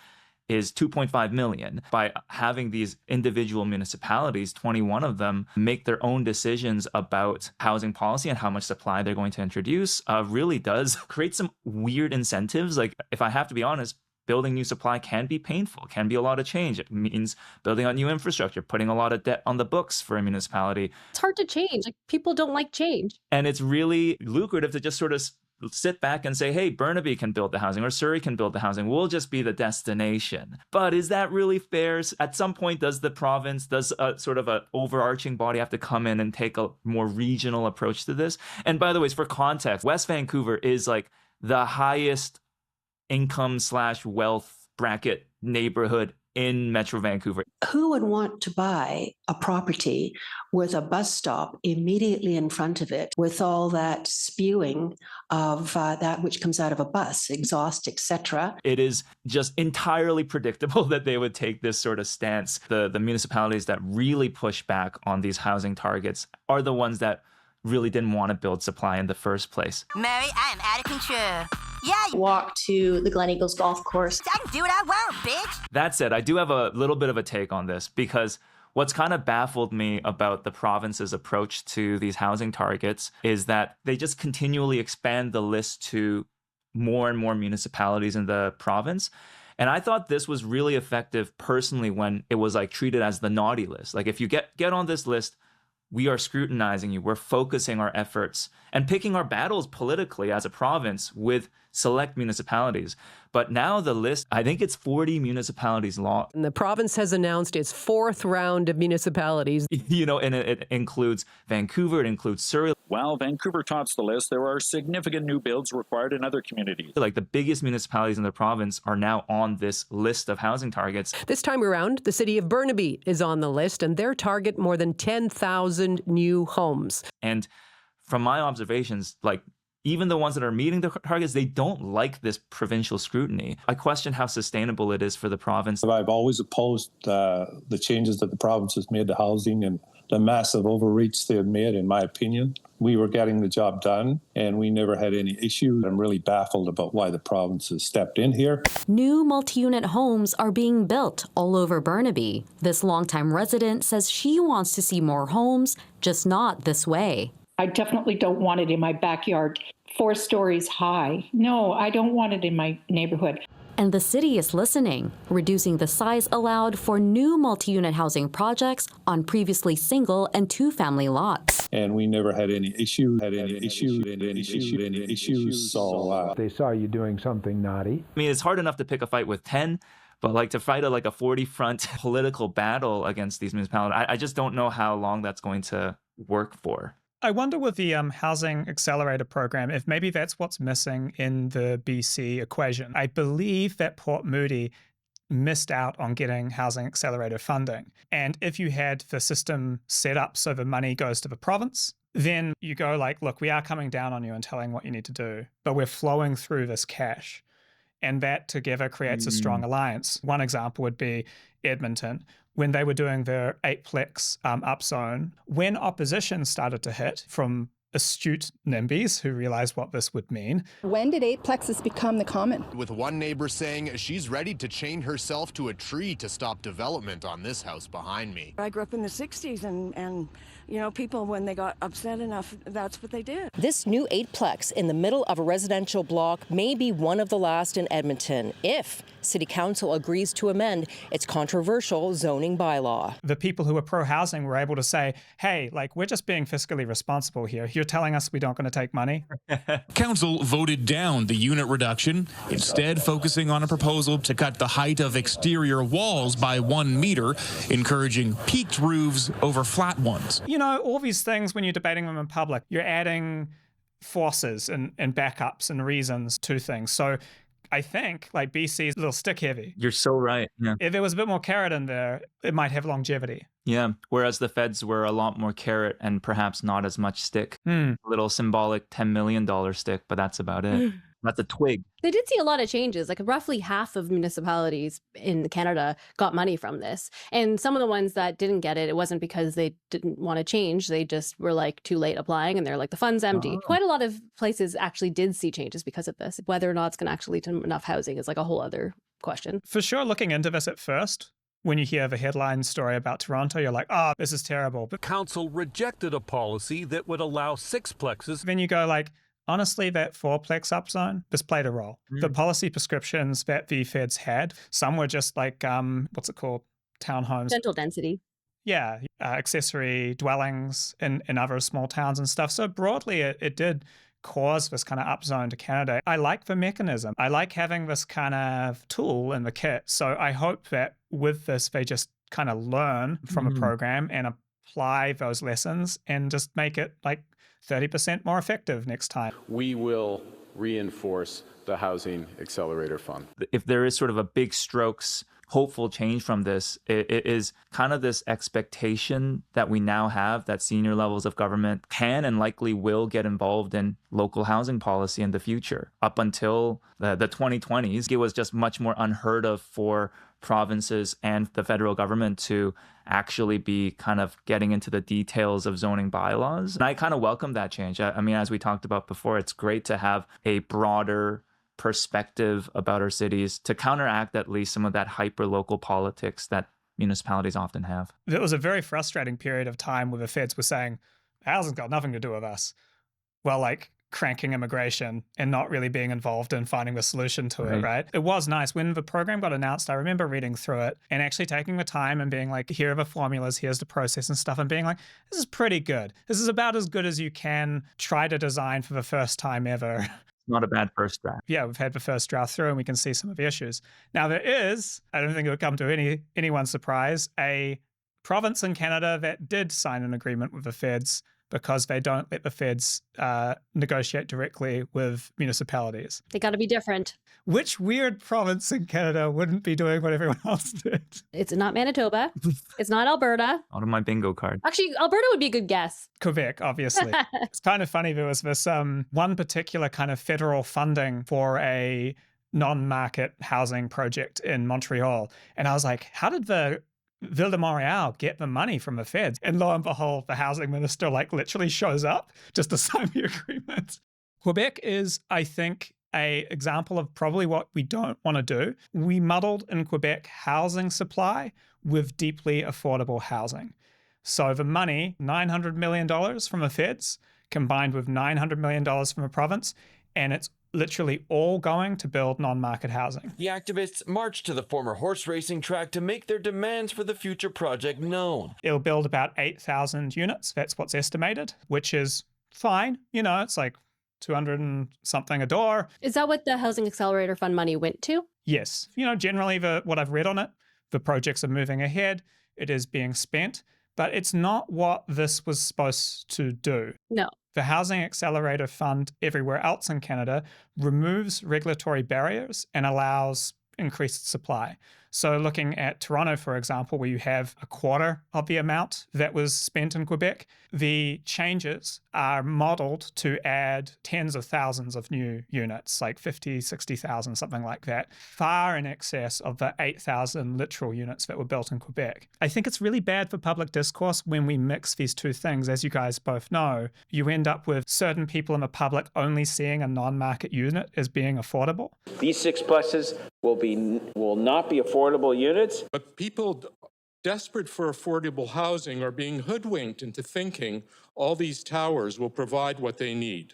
Speaker 3: is 2.5 million. By having these individual municipalities, 21 of them, make their own decisions about housing policy and how much supply they're going to introduce, really does create some weird incentives. Like, if I have to be honest, building new supply can be painful, can be a lot of change. It means building on new infrastructure, putting a lot of debt on the books for a municipality.
Speaker 2: It's hard to change. Like, people don't like change.
Speaker 3: And it's really lucrative to just sort of sit back and say, hey, Burnaby can build the housing or Surrey can build the housing. We'll just be the destination. But is that really fair? At some point, does the province, does a sort of an overarching body have to come in and take a more regional approach to this? And by the way, for context, West Vancouver is like the highest income/wealth bracket neighborhood in Metro Vancouver.
Speaker 9: Who would want to buy a property with a bus stop immediately in front of it with all that spewing of that which comes out of a bus, exhaust, etc.?
Speaker 3: It is just entirely predictable that they would take this sort of stance. The municipalities that really push back on these housing targets are the ones that really didn't want to build supply in the first place.
Speaker 11: Mary, I am out of control. Yeah.
Speaker 13: Walk to the Glen Eagles golf course.
Speaker 11: I can do what I want, bitch.
Speaker 3: That said, I do have a little bit of a take on this because what's kind of baffled me about the province's approach to these housing targets is that they just continually expand the list to more and more municipalities in the province. And I thought this was really effective personally when it was like treated as the naughty list. Like if you get on this list, we are scrutinizing you. We're focusing our efforts and picking our battles politically as a province with select municipalities. But now the list, I think it's 40 municipalities long.
Speaker 15: And the province has announced its fourth round of municipalities.
Speaker 3: You know, and it includes Vancouver, it includes Surrey.
Speaker 7: While Vancouver tops the list, there are significant new builds required in other communities.
Speaker 3: Like the biggest municipalities in the province are now on this list of housing targets.
Speaker 15: This time around, the city of Burnaby is on the list, and their target more than 10,000 new homes.
Speaker 3: And from my observations, like even the ones that are meeting the targets, they don't like this provincial scrutiny. I question how sustainable it is for the province.
Speaker 16: I've always opposed the changes that the province has made to housing and the massive overreach they've made, in my opinion. We were getting the job done, and we never had any issue. I'm really baffled about why the province has stepped in here.
Speaker 17: New multi-unit homes are being built all over Burnaby. This longtime resident says she wants to see more homes, just not this way.
Speaker 18: I definitely don't want it in my backyard, 4 stories high. No, I don't want it in my neighborhood.
Speaker 17: And the city is listening, reducing the size allowed for new multi-unit housing projects on previously single and 2-family lots.
Speaker 16: And we never had any issues, so
Speaker 6: they saw you doing something naughty.
Speaker 3: I mean, it's hard enough to pick a fight with 10, but like to fight a 40-front political battle against these municipalities, I just don't know how long that's going to work for.
Speaker 1: I wonder with the Housing Accelerator program, if maybe that's what's missing in the BC equation. I believe that Port Moody missed out on getting Housing Accelerator funding. And if you had the system set up so the money goes to the province, then you go like, look, we are coming down on you and telling what you need to do, but we're flowing through this cash. And that together creates a strong alliance. One example would be Edmonton. When they were doing their 8-plex upzone, when opposition started to hit from astute NIMBYs who realized what this would mean.
Speaker 19: When did 8-plexes become the common?
Speaker 21: With one neighbor saying she's ready to chain herself to a tree to stop development on this house behind me.
Speaker 23: I grew up in the 60s and you know, people, when they got upset enough, that's what they did.
Speaker 24: This new 8-plex in the middle of a residential block may be one of the last in Edmonton if City Council agrees to amend its controversial zoning bylaw.
Speaker 1: The people who are pro-housing were able to say, hey, like, we're just being fiscally responsible here. You're telling us we don't going to take money?
Speaker 25: Council voted down the unit reduction, instead focusing on a proposal to cut the height of exterior walls by 1 meter, encouraging peaked roofs over flat ones.
Speaker 1: You know, all these things, when you're debating them in public, you're adding forces and backups and reasons to things. So I think like BC is a little stick heavy.
Speaker 3: You're so right. Yeah.
Speaker 1: If there was a bit more carrot in there, it might have longevity.
Speaker 3: Yeah. Whereas the feds were a lot more carrot and perhaps not as much stick. A little symbolic $10 million stick, but that's about it. That's a twig.
Speaker 2: They did see a lot of changes. Like roughly half of municipalities in Canada got money from this. And some of the ones that didn't get it, it wasn't because they didn't want to change. They just were like too late applying and they're like, the fund's empty. Quite a lot of places actually did see changes because of this. Whether or not it's going to actually lead to enough housing is like a whole other question.
Speaker 1: For sure, looking into this at first, when you hear the headline story about Toronto, you're like, oh, this is terrible. But
Speaker 26: Council rejected a policy that would allow 6-plexes.
Speaker 1: Then you go like, honestly, that 4-plex upzone, this played a role. The policy prescriptions that the feds had, some were just like, what's it called? Townhomes.
Speaker 2: Central density.
Speaker 1: Yeah, accessory dwellings in other small towns and stuff. So broadly, it did cause this kind of upzone to Canada. I like the mechanism. I like having this kind of tool in the kit. So I hope that with this, they just kind of learn from a program and apply those lessons and just make it like 30% more effective next time.
Speaker 4: We will reinforce the Housing Accelerator Fund.
Speaker 3: If there is sort of a big strokes hopeful change from this, it is kind of this expectation that we now have that senior levels of government can and likely will get involved in local housing policy in the future. Up until the 2020s, it was just much more unheard of for provinces and the federal government to actually be kind of getting into the details of zoning bylaws. And I kind of welcome that change. I mean, as we talked about before, it's great to have a broader perspective about our cities to counteract at least some of that hyper-local politics that municipalities often have.
Speaker 1: It was a very frustrating period of time where the feds were saying, housing's got nothing to do with us. Well, like cranking immigration and not really being involved in finding a solution to it, right? It was nice. When the program got announced, I remember reading through it and actually taking the time and being like, here are the formulas, here's the process and stuff, and being like, this is pretty good. This is about as good as you can try to design for the first time ever.
Speaker 3: Not a bad first draft.
Speaker 1: Yeah, we've had the first draft through and we can see some of the issues. Now there is, I don't think it would come to anyone's surprise, a province in Canada that did sign an agreement with the feds because they don't let the feds negotiate directly with municipalities.
Speaker 2: They got to be different.
Speaker 1: Which weird province in Canada wouldn't be doing what everyone else did?
Speaker 2: It's not Manitoba. It's not Alberta.
Speaker 3: Out of my bingo card.
Speaker 2: Actually, Alberta would be a good guess.
Speaker 1: Quebec, obviously. It's kind of funny. There was this one particular kind of federal funding for a non-market housing project in Montreal. And I was like, how did the Ville de Montréal get the money from the feds? And lo and behold, the housing minister like literally shows up just to sign the agreement. Quebec is, I think, an example of probably what we don't want to do. We muddled in Quebec housing supply with deeply affordable housing. So the money, $900 million from the feds, combined with $900 million from the province, and it's literally all going to build non-market housing.
Speaker 5: The activists marched to the former horse racing track to make their demands for the future project known.
Speaker 1: It'll build about 8,000 units. That's what's estimated, which is fine. You know, it's like 200 and something a door.
Speaker 2: Is that what the Housing Accelerator Fund money went to?
Speaker 1: Yes. You know, generally what I've read on it, the projects are moving ahead. It is being spent, but it's not what this was supposed to do.
Speaker 2: No.
Speaker 1: The Housing Accelerator Fund everywhere else in Canada removes regulatory barriers and allows increased supply. So looking at Toronto, for example, where you have a quarter of the amount that was spent in Quebec, the changes are modeled to add tens of thousands of new units, like 50, 60,000, something like that, far in excess of the 8,000 literal units that were built in Quebec. I think it's really bad for public discourse when we mix these two things. As you guys both know, you end up with certain people in the public only seeing a non-market unit as being affordable.
Speaker 8: These 6-pluses will not be affordable units.
Speaker 10: But people desperate for affordable housing are being hoodwinked into thinking all these towers will provide what they need.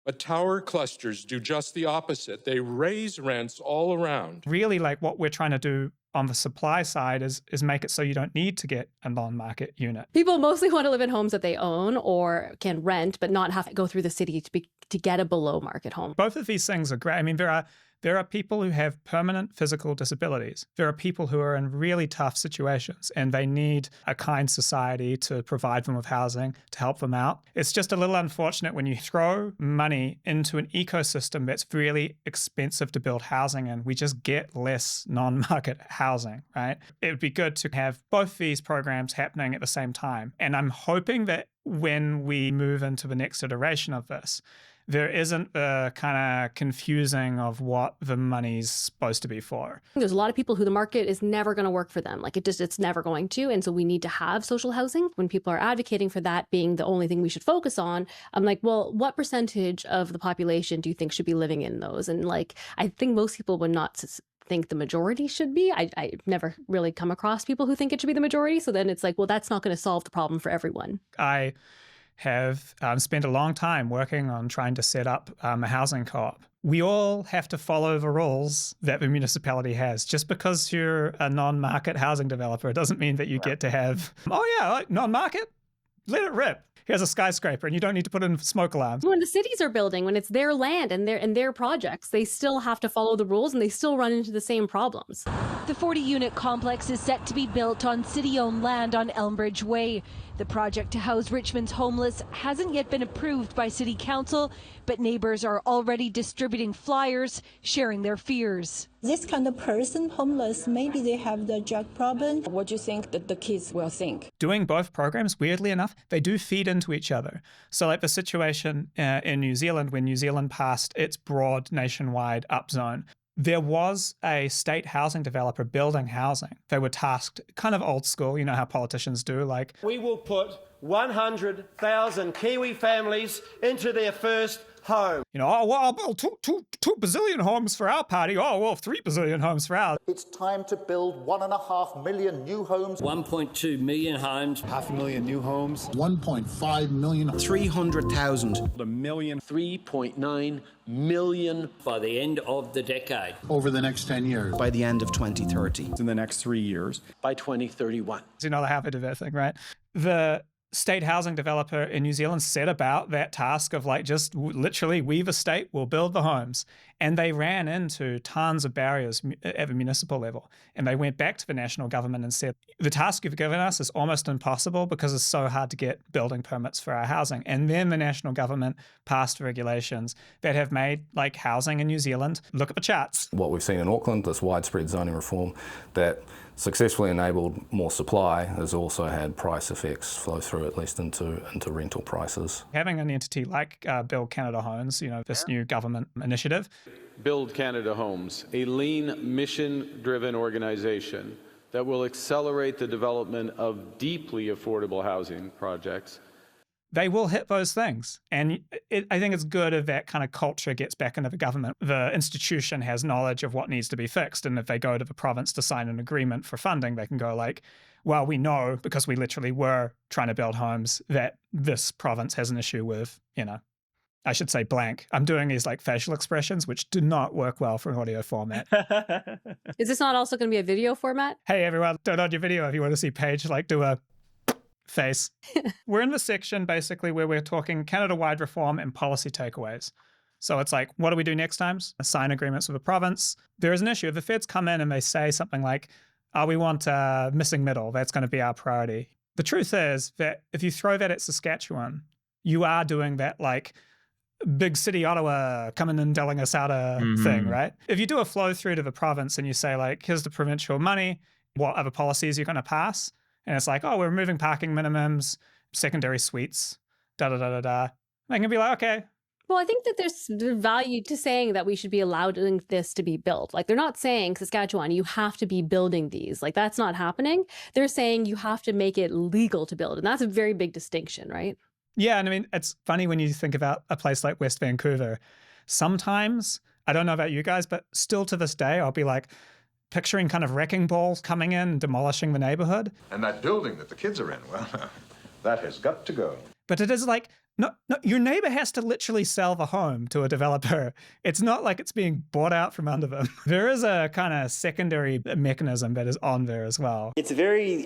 Speaker 10: But tower clusters do just the opposite. They raise rents all around.
Speaker 1: Really, like what we're trying to do on the supply side is make it so you don't need to get a non-market unit.
Speaker 2: People mostly want to live in homes that they own or can rent, but not have to go through the city to get a below market home.
Speaker 1: Both of these things are great. I mean, there are people who have permanent physical disabilities. There are people who are in really tough situations and they need a kind society to provide them with housing to help them out. It's just a little unfortunate when you throw money into an ecosystem that's really expensive to build housing in. We just get less non-market housing, right? It would be good to have both these programs happening at the same time. And I'm hoping that when we move into the next iteration of this, there isn't the kind of confusing of what the money's supposed to be for.
Speaker 2: There's a lot of people who the market is never going to work for them. Like it's never going to. And so we need to have social housing. When people are advocating for that being the only thing we should focus on, I'm like, well, what percentage of the population do you think should be living in those? And like, I think most people would not think the majority should be. I've never really come across people who think it should be the majority. So then it's like, well, that's not going to solve the problem for everyone.
Speaker 1: I have spent a long time working on trying to set up a housing co-op. We all have to follow the rules that the municipality has. Just because you're a non-market housing developer, it doesn't mean that you get to have, non-market? let it rip. Here's a skyscraper and you don't need to put in smoke alarms.
Speaker 2: When the cities are building, when it's their land and their projects, they still have to follow the rules and they still run into the same problems.
Speaker 9: The 40-unit complex is set to be built on city-owned land on Elmbridge Way. The project to house Richmond's homeless hasn't yet been approved by City Council, but neighbors are already distributing flyers, sharing their fears.
Speaker 19: This kind of person, homeless, maybe they have the drug problem.
Speaker 23: What do you think that the kids will think?
Speaker 1: Doing both programs, weirdly enough, they do feed into each other. So like the situation in New Zealand, when New Zealand passed its broad nationwide upzone, there was a state housing developer building housing. They were tasked, kind of old school, you know how politicians do, like,
Speaker 12: we will put 100,000 Kiwi families into their first home.
Speaker 1: You know, oh, well, I'll build two bazillion homes for our party. Oh, well, 3 bazillion homes for ours.
Speaker 13: It's time to build 1.5 million new homes.
Speaker 14: 1.2 million homes.
Speaker 20: 500,000 new homes. 1.5 million.
Speaker 14: 300,000.
Speaker 20: A million.
Speaker 12: 3.9 million.
Speaker 14: By the end of the decade.
Speaker 20: Over the next 10 years.
Speaker 14: By the end of 2030.
Speaker 20: In the next 3 years.
Speaker 12: By 2031.
Speaker 1: So you know the habit of that thing, right? The state housing developer in New Zealand set about that task of like just literally weave a state, we'll build the homes. And they ran into tons of barriers at the municipal level. And they went back to the national government and said, the task you've given us is almost impossible because it's so hard to get building permits for our housing. And then the national government passed regulations that have made like housing in New Zealand, look at the charts.
Speaker 22: What we've seen in Auckland, this widespread zoning reform that successfully enabled more supply, has also had price effects flow through at least into rental prices.
Speaker 1: Having an entity like Build Canada Homes, you know, this new government initiative.
Speaker 4: Build Canada Homes, a lean, mission-driven organization that will accelerate the development of deeply affordable housing projects.
Speaker 1: They will hit those things. And I think it's good if that kind of culture gets back into the government. The institution has knowledge of what needs to be fixed. And if they go to the province to sign an agreement for funding, they can go like, well, we know because we literally were trying to build homes that this province has an issue with, you know, I should say blank. I'm doing these like facial expressions, which do not work well for an audio format.
Speaker 2: Is this not also going to be a video format?
Speaker 1: Hey, everyone, turn on your video if you want to see Paige like do a face. We're in the section basically where we're talking Canada-wide reform and policy takeaways. So it's like, what do we do next time? Sign agreements with the province. There is an issue. If the feds come in and they say something like, oh, we want missing middle, that's going to be our priority. The truth is that if you throw that at Saskatchewan, you are doing that like big city Ottawa coming and telling us how to thing, right? If you do a flow through to the province and you say like, here's the provincial money, what other policies you're going to pass? And it's like, oh, we're removing parking minimums, secondary suites, da-da-da-da-da. They can be like, okay.
Speaker 2: Well, I think that there's value to saying that we should be allowing this to be built. Like, they're not saying, Saskatchewan, you have to be building these. Like, that's not happening. They're saying you have to make it legal to build. And that's a very big distinction, right?
Speaker 1: Yeah, and I mean, it's funny when you think about a place like West Vancouver. Sometimes, I don't know about you guys, but still to this day, I'll be like, picturing kind of wrecking balls coming in and demolishing the neighborhood.
Speaker 27: And that building that the kids are in, well, that has got to go.
Speaker 1: But it is like, no, your neighbor has to literally sell the home to a developer. It's not like it's being bought out from under them. There is a kind of secondary mechanism that is on there as well.
Speaker 28: It's very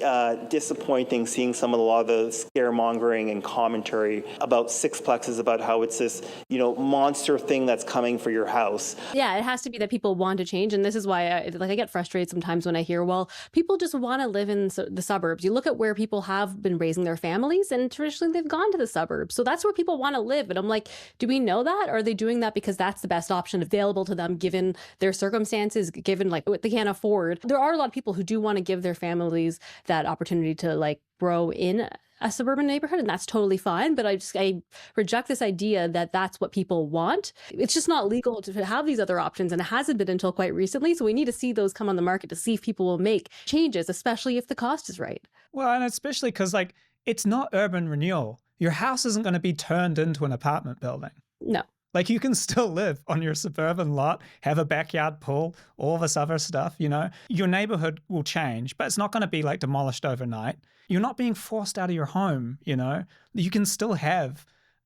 Speaker 28: disappointing seeing a lot of the scaremongering and commentary about sixplexes, about how it's this, monster thing that's coming for your house.
Speaker 2: Yeah, it has to be that people want to change. And this is why I get frustrated sometimes when I hear, well, people just want to live in the suburbs. You look at where people have been raising their families and traditionally they've gone to the suburbs. So that's where people want to live. And I'm like, do we know that? Or are they doing that because that's the best option available to them given their circumstances, given like what they can't afford? There are a lot of people who do want to give their families that opportunity to like grow in a suburban neighborhood, and that's totally fine. But I reject this idea that that's what people want. It's just not legal to have these other options, and it hasn't been until quite recently. So we need to see those come on the market to see if people will make changes, especially if the cost is right.
Speaker 1: Well, and especially because like it's not urban renewal. Your house isn't going to be turned into an apartment building.
Speaker 2: No.
Speaker 1: Like you can still live on your suburban lot, have a backyard pool, all this other stuff, Your neighborhood will change, but it's not going to be like demolished overnight. You're not being forced out of your home, You can still have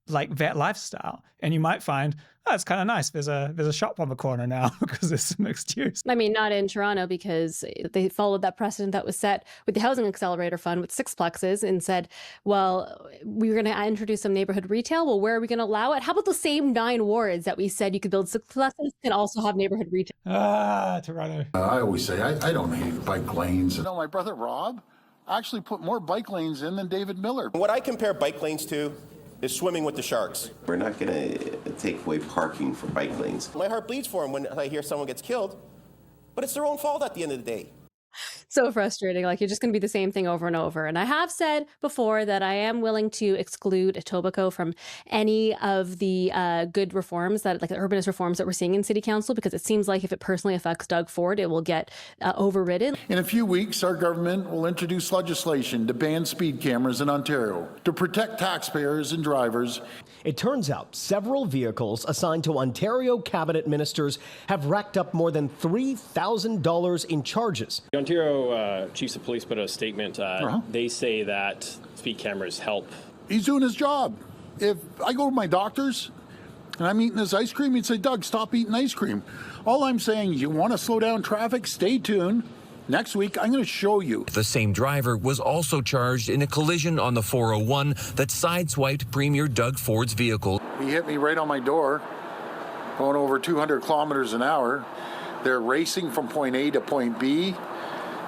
Speaker 1: like that lifestyle. And you might find, oh, it's kind of nice. There's a shop on the corner now because there's mixed use.
Speaker 2: I mean, not in Toronto, because they followed that precedent that was set with the Housing Accelerator Fund with sixplexes and said, well, we were going to introduce some neighborhood retail. Well, where are we going to allow it? How about the same 9 wards that we said you could build sixplexes can also have neighborhood retail?
Speaker 1: Toronto.
Speaker 20: I always say, I don't hate bike lanes. You know, my brother Rob actually put more bike lanes in than David Miller.
Speaker 6: What I compare bike lanes to is swimming with the sharks.
Speaker 7: We're not going to take away parking for bike lanes.
Speaker 6: My heart bleeds for them when I hear someone gets killed, but it's their own fault at the end of the day.
Speaker 2: So frustrating. Like, you're just going to be the same thing over and over. And I have said before that I am willing to exclude Etobicoke from any of the good reforms that, like the urbanist reforms that we're seeing in City Council, because it seems like if it personally affects Doug Ford, it will get overridden.
Speaker 20: In a few weeks, our government will introduce legislation to ban speed cameras in Ontario to protect taxpayers and drivers.
Speaker 11: It turns out several vehicles assigned to Ontario cabinet ministers have racked up more than $3,000 in charges.
Speaker 15: The Ontario Chiefs of Police put out a statement. They say that speed cameras help.
Speaker 20: He's doing his job. If I go to my doctor's and I'm eating this ice cream, he'd say, Doug, stop eating ice cream. All I'm saying is, you want to slow down traffic? Stay tuned. Next week, I'm going to show you.
Speaker 16: The same driver was also charged in a collision on the 401 that sideswiped Premier Doug Ford's vehicle.
Speaker 20: He hit me right on my door, going over 200 kilometers an hour. They're racing from point A to point B.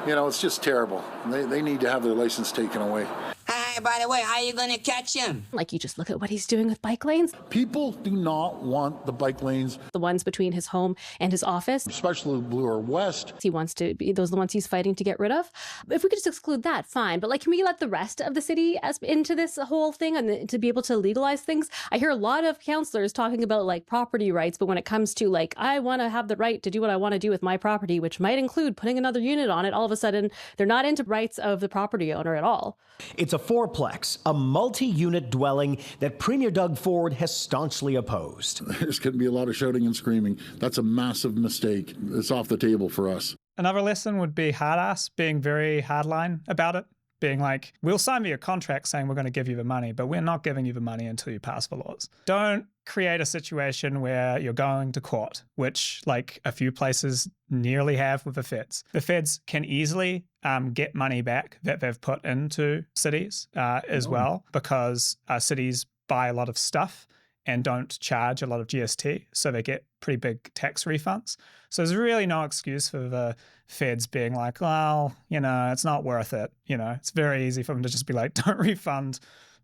Speaker 20: You know, it's just terrible. They need to have their license taken away.
Speaker 17: Hey, by the way, how are you going to catch him?
Speaker 2: Like, you just look at what he's doing with bike lanes.
Speaker 20: People do not want the bike lanes.
Speaker 2: The ones between his home and his office.
Speaker 20: Especially the Bloor West.
Speaker 2: He wants to be, those are the ones he's fighting to get rid of. If we could just exclude that, fine. But like, can we let the rest of the city into this whole thing and to be able to legalize things? I hear a lot of councillors talking about like property rights, but when it comes to like, I want to have the right to do what I want to do with my property, which might include putting another unit on it, all of a sudden they're not into rights of the property owner at all.
Speaker 11: It's a fourplex, a multi-unit dwelling that Premier Doug Ford has staunchly opposed.
Speaker 20: There's going to be a lot of shouting and screaming. That's a massive mistake. It's off the table for us.
Speaker 1: Another lesson would be hard ass, being very hardline about it. Being like, we'll sign you a contract saying we're going to give you the money, but we're not giving you the money until you pass the laws. Don't create a situation where you're going to court, which like a few places nearly have with the feds. The feds can easily get money back that they've put into cities as well, because cities buy a lot of stuff and don't charge a lot of GST, so they get pretty big tax refunds. So there's really no excuse for the feds being like, well, you know, it's not worth it. You know, it's very easy for them to just be like, don't refund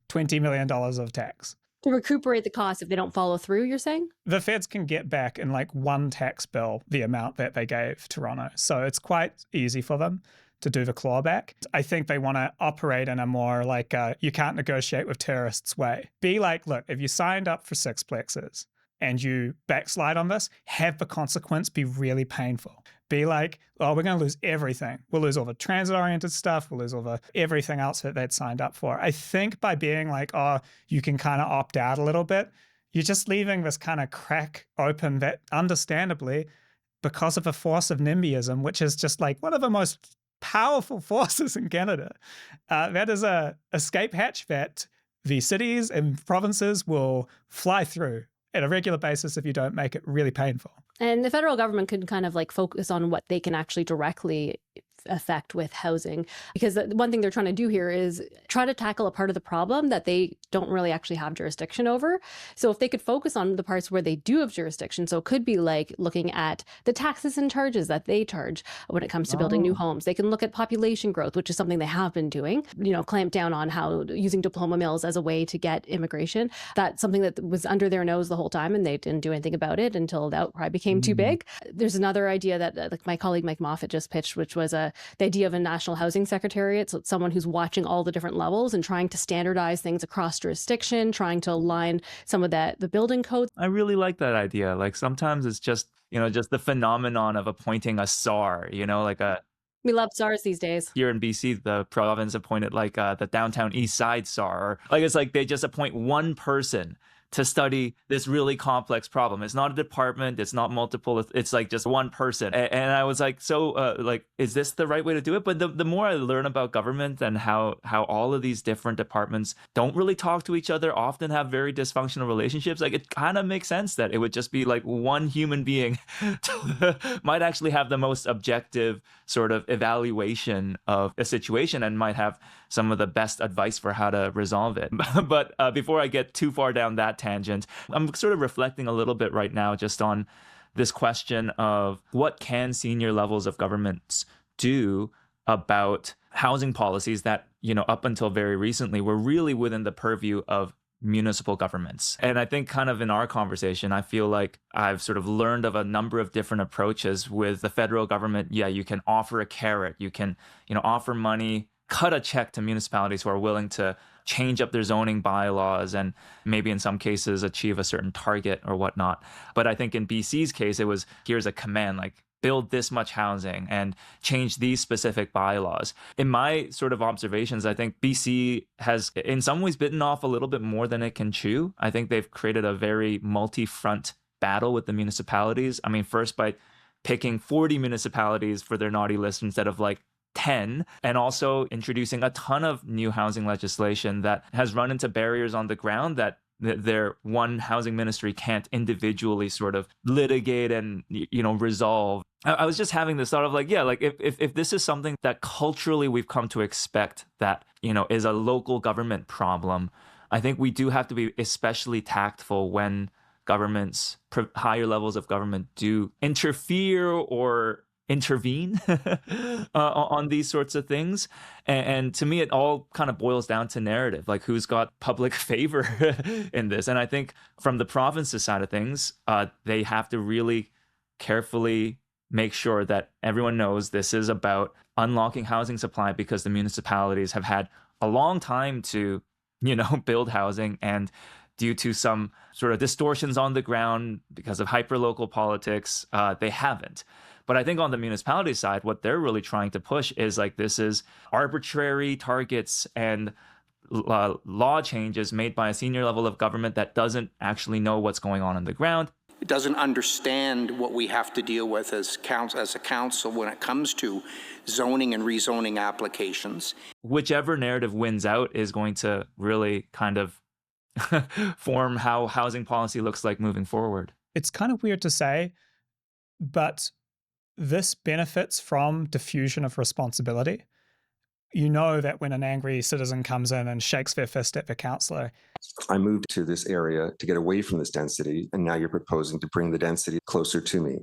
Speaker 1: $20 million of tax.
Speaker 2: To recuperate the cost if they don't follow through, you're saying?
Speaker 1: The feds can get back in like one tax bill the amount that they gave Toronto. So it's quite easy for them to do the clawback. I think they want to operate in a more like you can't negotiate with terrorists way. Be like, look, if you signed up for sixplexes and you backslide on this, have the consequence be really painful. Be like, oh, we're going to lose everything. We'll lose all the transit-oriented stuff. We'll lose all the everything else that they'd signed up for. I think by being like, oh, you can kind of opt out a little bit, you're just leaving this kind of crack open that understandably, because of the force of NIMBYism, which is just like one of the most powerful forces in Canada. That is a escape hatch that the cities and provinces will fly through at a regular basis if you don't make it really painful.
Speaker 2: And the federal government could kind of like focus on what they can actually directly affect with housing, because one thing they're trying to do here is try to tackle a part of the problem that they don't really actually have jurisdiction over. So if they could focus on the parts where they do have jurisdiction, so it could be like looking at the taxes and charges that they charge when it comes to building new homes. They can look at population growth, which is something they have been doing, you know, clamp down on how using diploma mills as a way to get immigration. That's something that was under their nose the whole time and they didn't do anything about it until the outcry became too big. There's another idea that like my colleague Mike Moffat just pitched, which was the idea of a national housing secretariat. So it's someone who's watching all the different levels and trying to standardize things across jurisdiction, trying to align some of the building codes.
Speaker 3: I really like that idea. Like sometimes it's just, you know, just the phenomenon of appointing a SAR, you know, like
Speaker 2: we love SARs these days.
Speaker 3: Here in BC, the province appointed like the downtown east side SAR. Like it's like they just appoint one person to study this really complex problem. It's not a department, it's not multiple, it's like just one person. And I was like, so like, is this the right way to do it? But the more I learn about government and how all of these different departments don't really talk to each other, often have very dysfunctional relationships, like it kind of makes sense that it would just be like one human being might actually have the most objective sort of evaluation of a situation and might have some of the best advice for how to resolve it. But before I get too far down that tangent, I'm sort of reflecting a little bit right now just on this question of what can senior levels of governments do about housing policies that, you know, up until very recently were really within the purview of municipal governments. And I think kind of in our conversation, I feel like I've sort of learned of a number of different approaches with the federal government. Yeah, you can offer a carrot, you can, you know, offer money, cut a check to municipalities who are willing to change up their zoning bylaws and maybe in some cases achieve a certain target or whatnot. But I think in BC's case, it was, here's a command, like build this much housing and change these specific bylaws. In my sort of observations, I think BC has in some ways bitten off a little bit more than it can chew. I think they've created a very multi-front battle with the municipalities. I mean, first by picking 40 municipalities for their naughty list instead of like 10, and also introducing a ton of new housing legislation that has run into barriers on the ground that their one housing ministry can't individually sort of litigate and, you know, resolve. I was just having this thought of like, yeah, like if this is something that culturally we've come to expect that, you know, is a local government problem, I think we do have to be especially tactful when governments, higher levels of government do interfere or intervene on these sorts of things. And to me, it all kind of boils down to narrative, like who's got public favor in this. And I think from the province's side of things, they have to really carefully make sure that everyone knows this is about unlocking housing supply because the municipalities have had a long time to, you know, build housing, and due to some sort of distortions on the ground because of hyperlocal politics, they haven't. But I think on the municipality side, what they're really trying to push is like this is arbitrary targets and law changes made by a senior level of government that doesn't actually know what's going on the ground.
Speaker 5: It doesn't understand what we have to deal with as a council when it comes to zoning and rezoning applications.
Speaker 3: Whichever narrative wins out is going to really kind of form how housing policy looks like moving forward.
Speaker 1: It's kind of weird to say, but this benefits from diffusion of responsibility. You know that when an angry citizen comes in and shakes their fist at the councillor.
Speaker 8: I moved to this area to get away from this density, and now you're proposing to bring the density closer to me.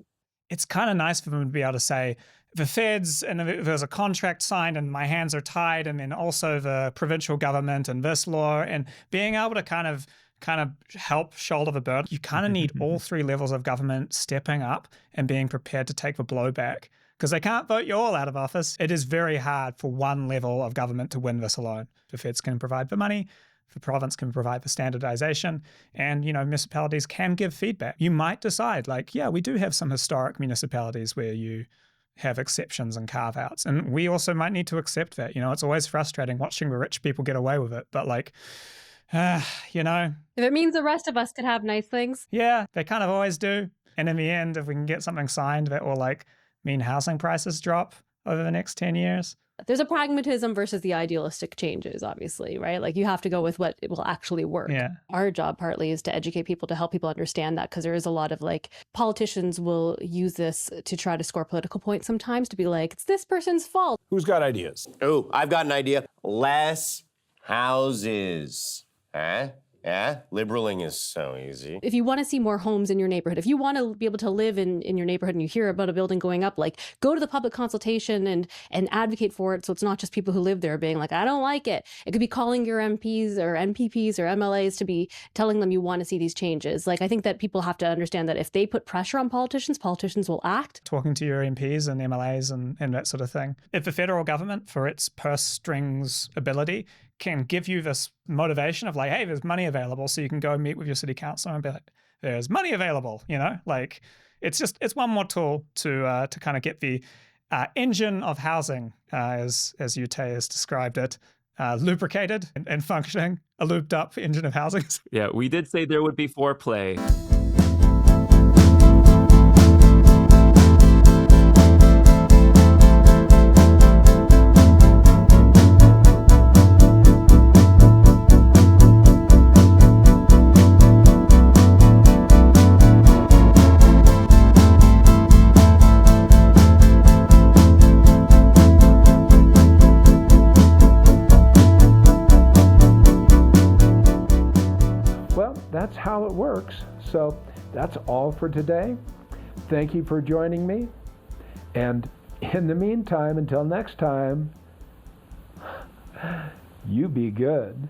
Speaker 1: It's kind of nice for them to be able to say, the feds, and there's a contract signed and my hands are tied, and then also the provincial government and this law, and being able to kind of help shoulder the burden. You kind of need all three levels of government stepping up and being prepared to take the blowback, because they can't vote you all out of office. It is very hard for one level of government to win this alone. The feds can provide the money, the province can provide the standardization, and, you know, municipalities can give feedback. You might decide like, yeah, we do have some historic municipalities where you have exceptions and carve-outs, and we also might need to accept that. You know, it's always frustrating watching the rich people get away with it, but like, you know.
Speaker 2: If it means the rest of us could have nice things.
Speaker 1: Yeah, they kind of always do. And in the end, if we can get something signed that will like mean housing prices drop over the next 10 years.
Speaker 2: There's a pragmatism versus the idealistic changes, obviously, right? Like you have to go with what will actually work.
Speaker 1: Yeah.
Speaker 2: Our job partly is to educate people, to help people understand that, because there is a lot of like politicians will use this to try to score political points sometimes, to be like, it's this person's fault.
Speaker 10: Who's got ideas?
Speaker 6: Oh, I've got an idea. Less houses. Huh? Yeah, liberaling is so easy.
Speaker 2: If you want to see more homes in your neighborhood, if you want to be able to live in your neighborhood and you hear about a building going up, like go to the public consultation and advocate for it. So it's not just people who live there being like, I don't like it. It could be calling your MPs or MPPs or MLAs to be telling them you want to see these changes. Like, I think that people have to understand that if they put pressure on politicians, politicians will act.
Speaker 1: Talking to your MPs and MLAs and that sort of thing. If the federal government, for its purse strings ability, can give you this motivation of like, hey, there's money available, so you can go meet with your city councilor and be like, there's money available, you know? Like, it's one more tool to kind of get the engine of housing, as Uytae has described it, lubricated and functioning, a looped up engine of housing.
Speaker 3: Yeah, we did say there would be foreplay.
Speaker 9: That's how it works. So that's all for today. Thank you for joining me. And in the meantime, until next time, you be good.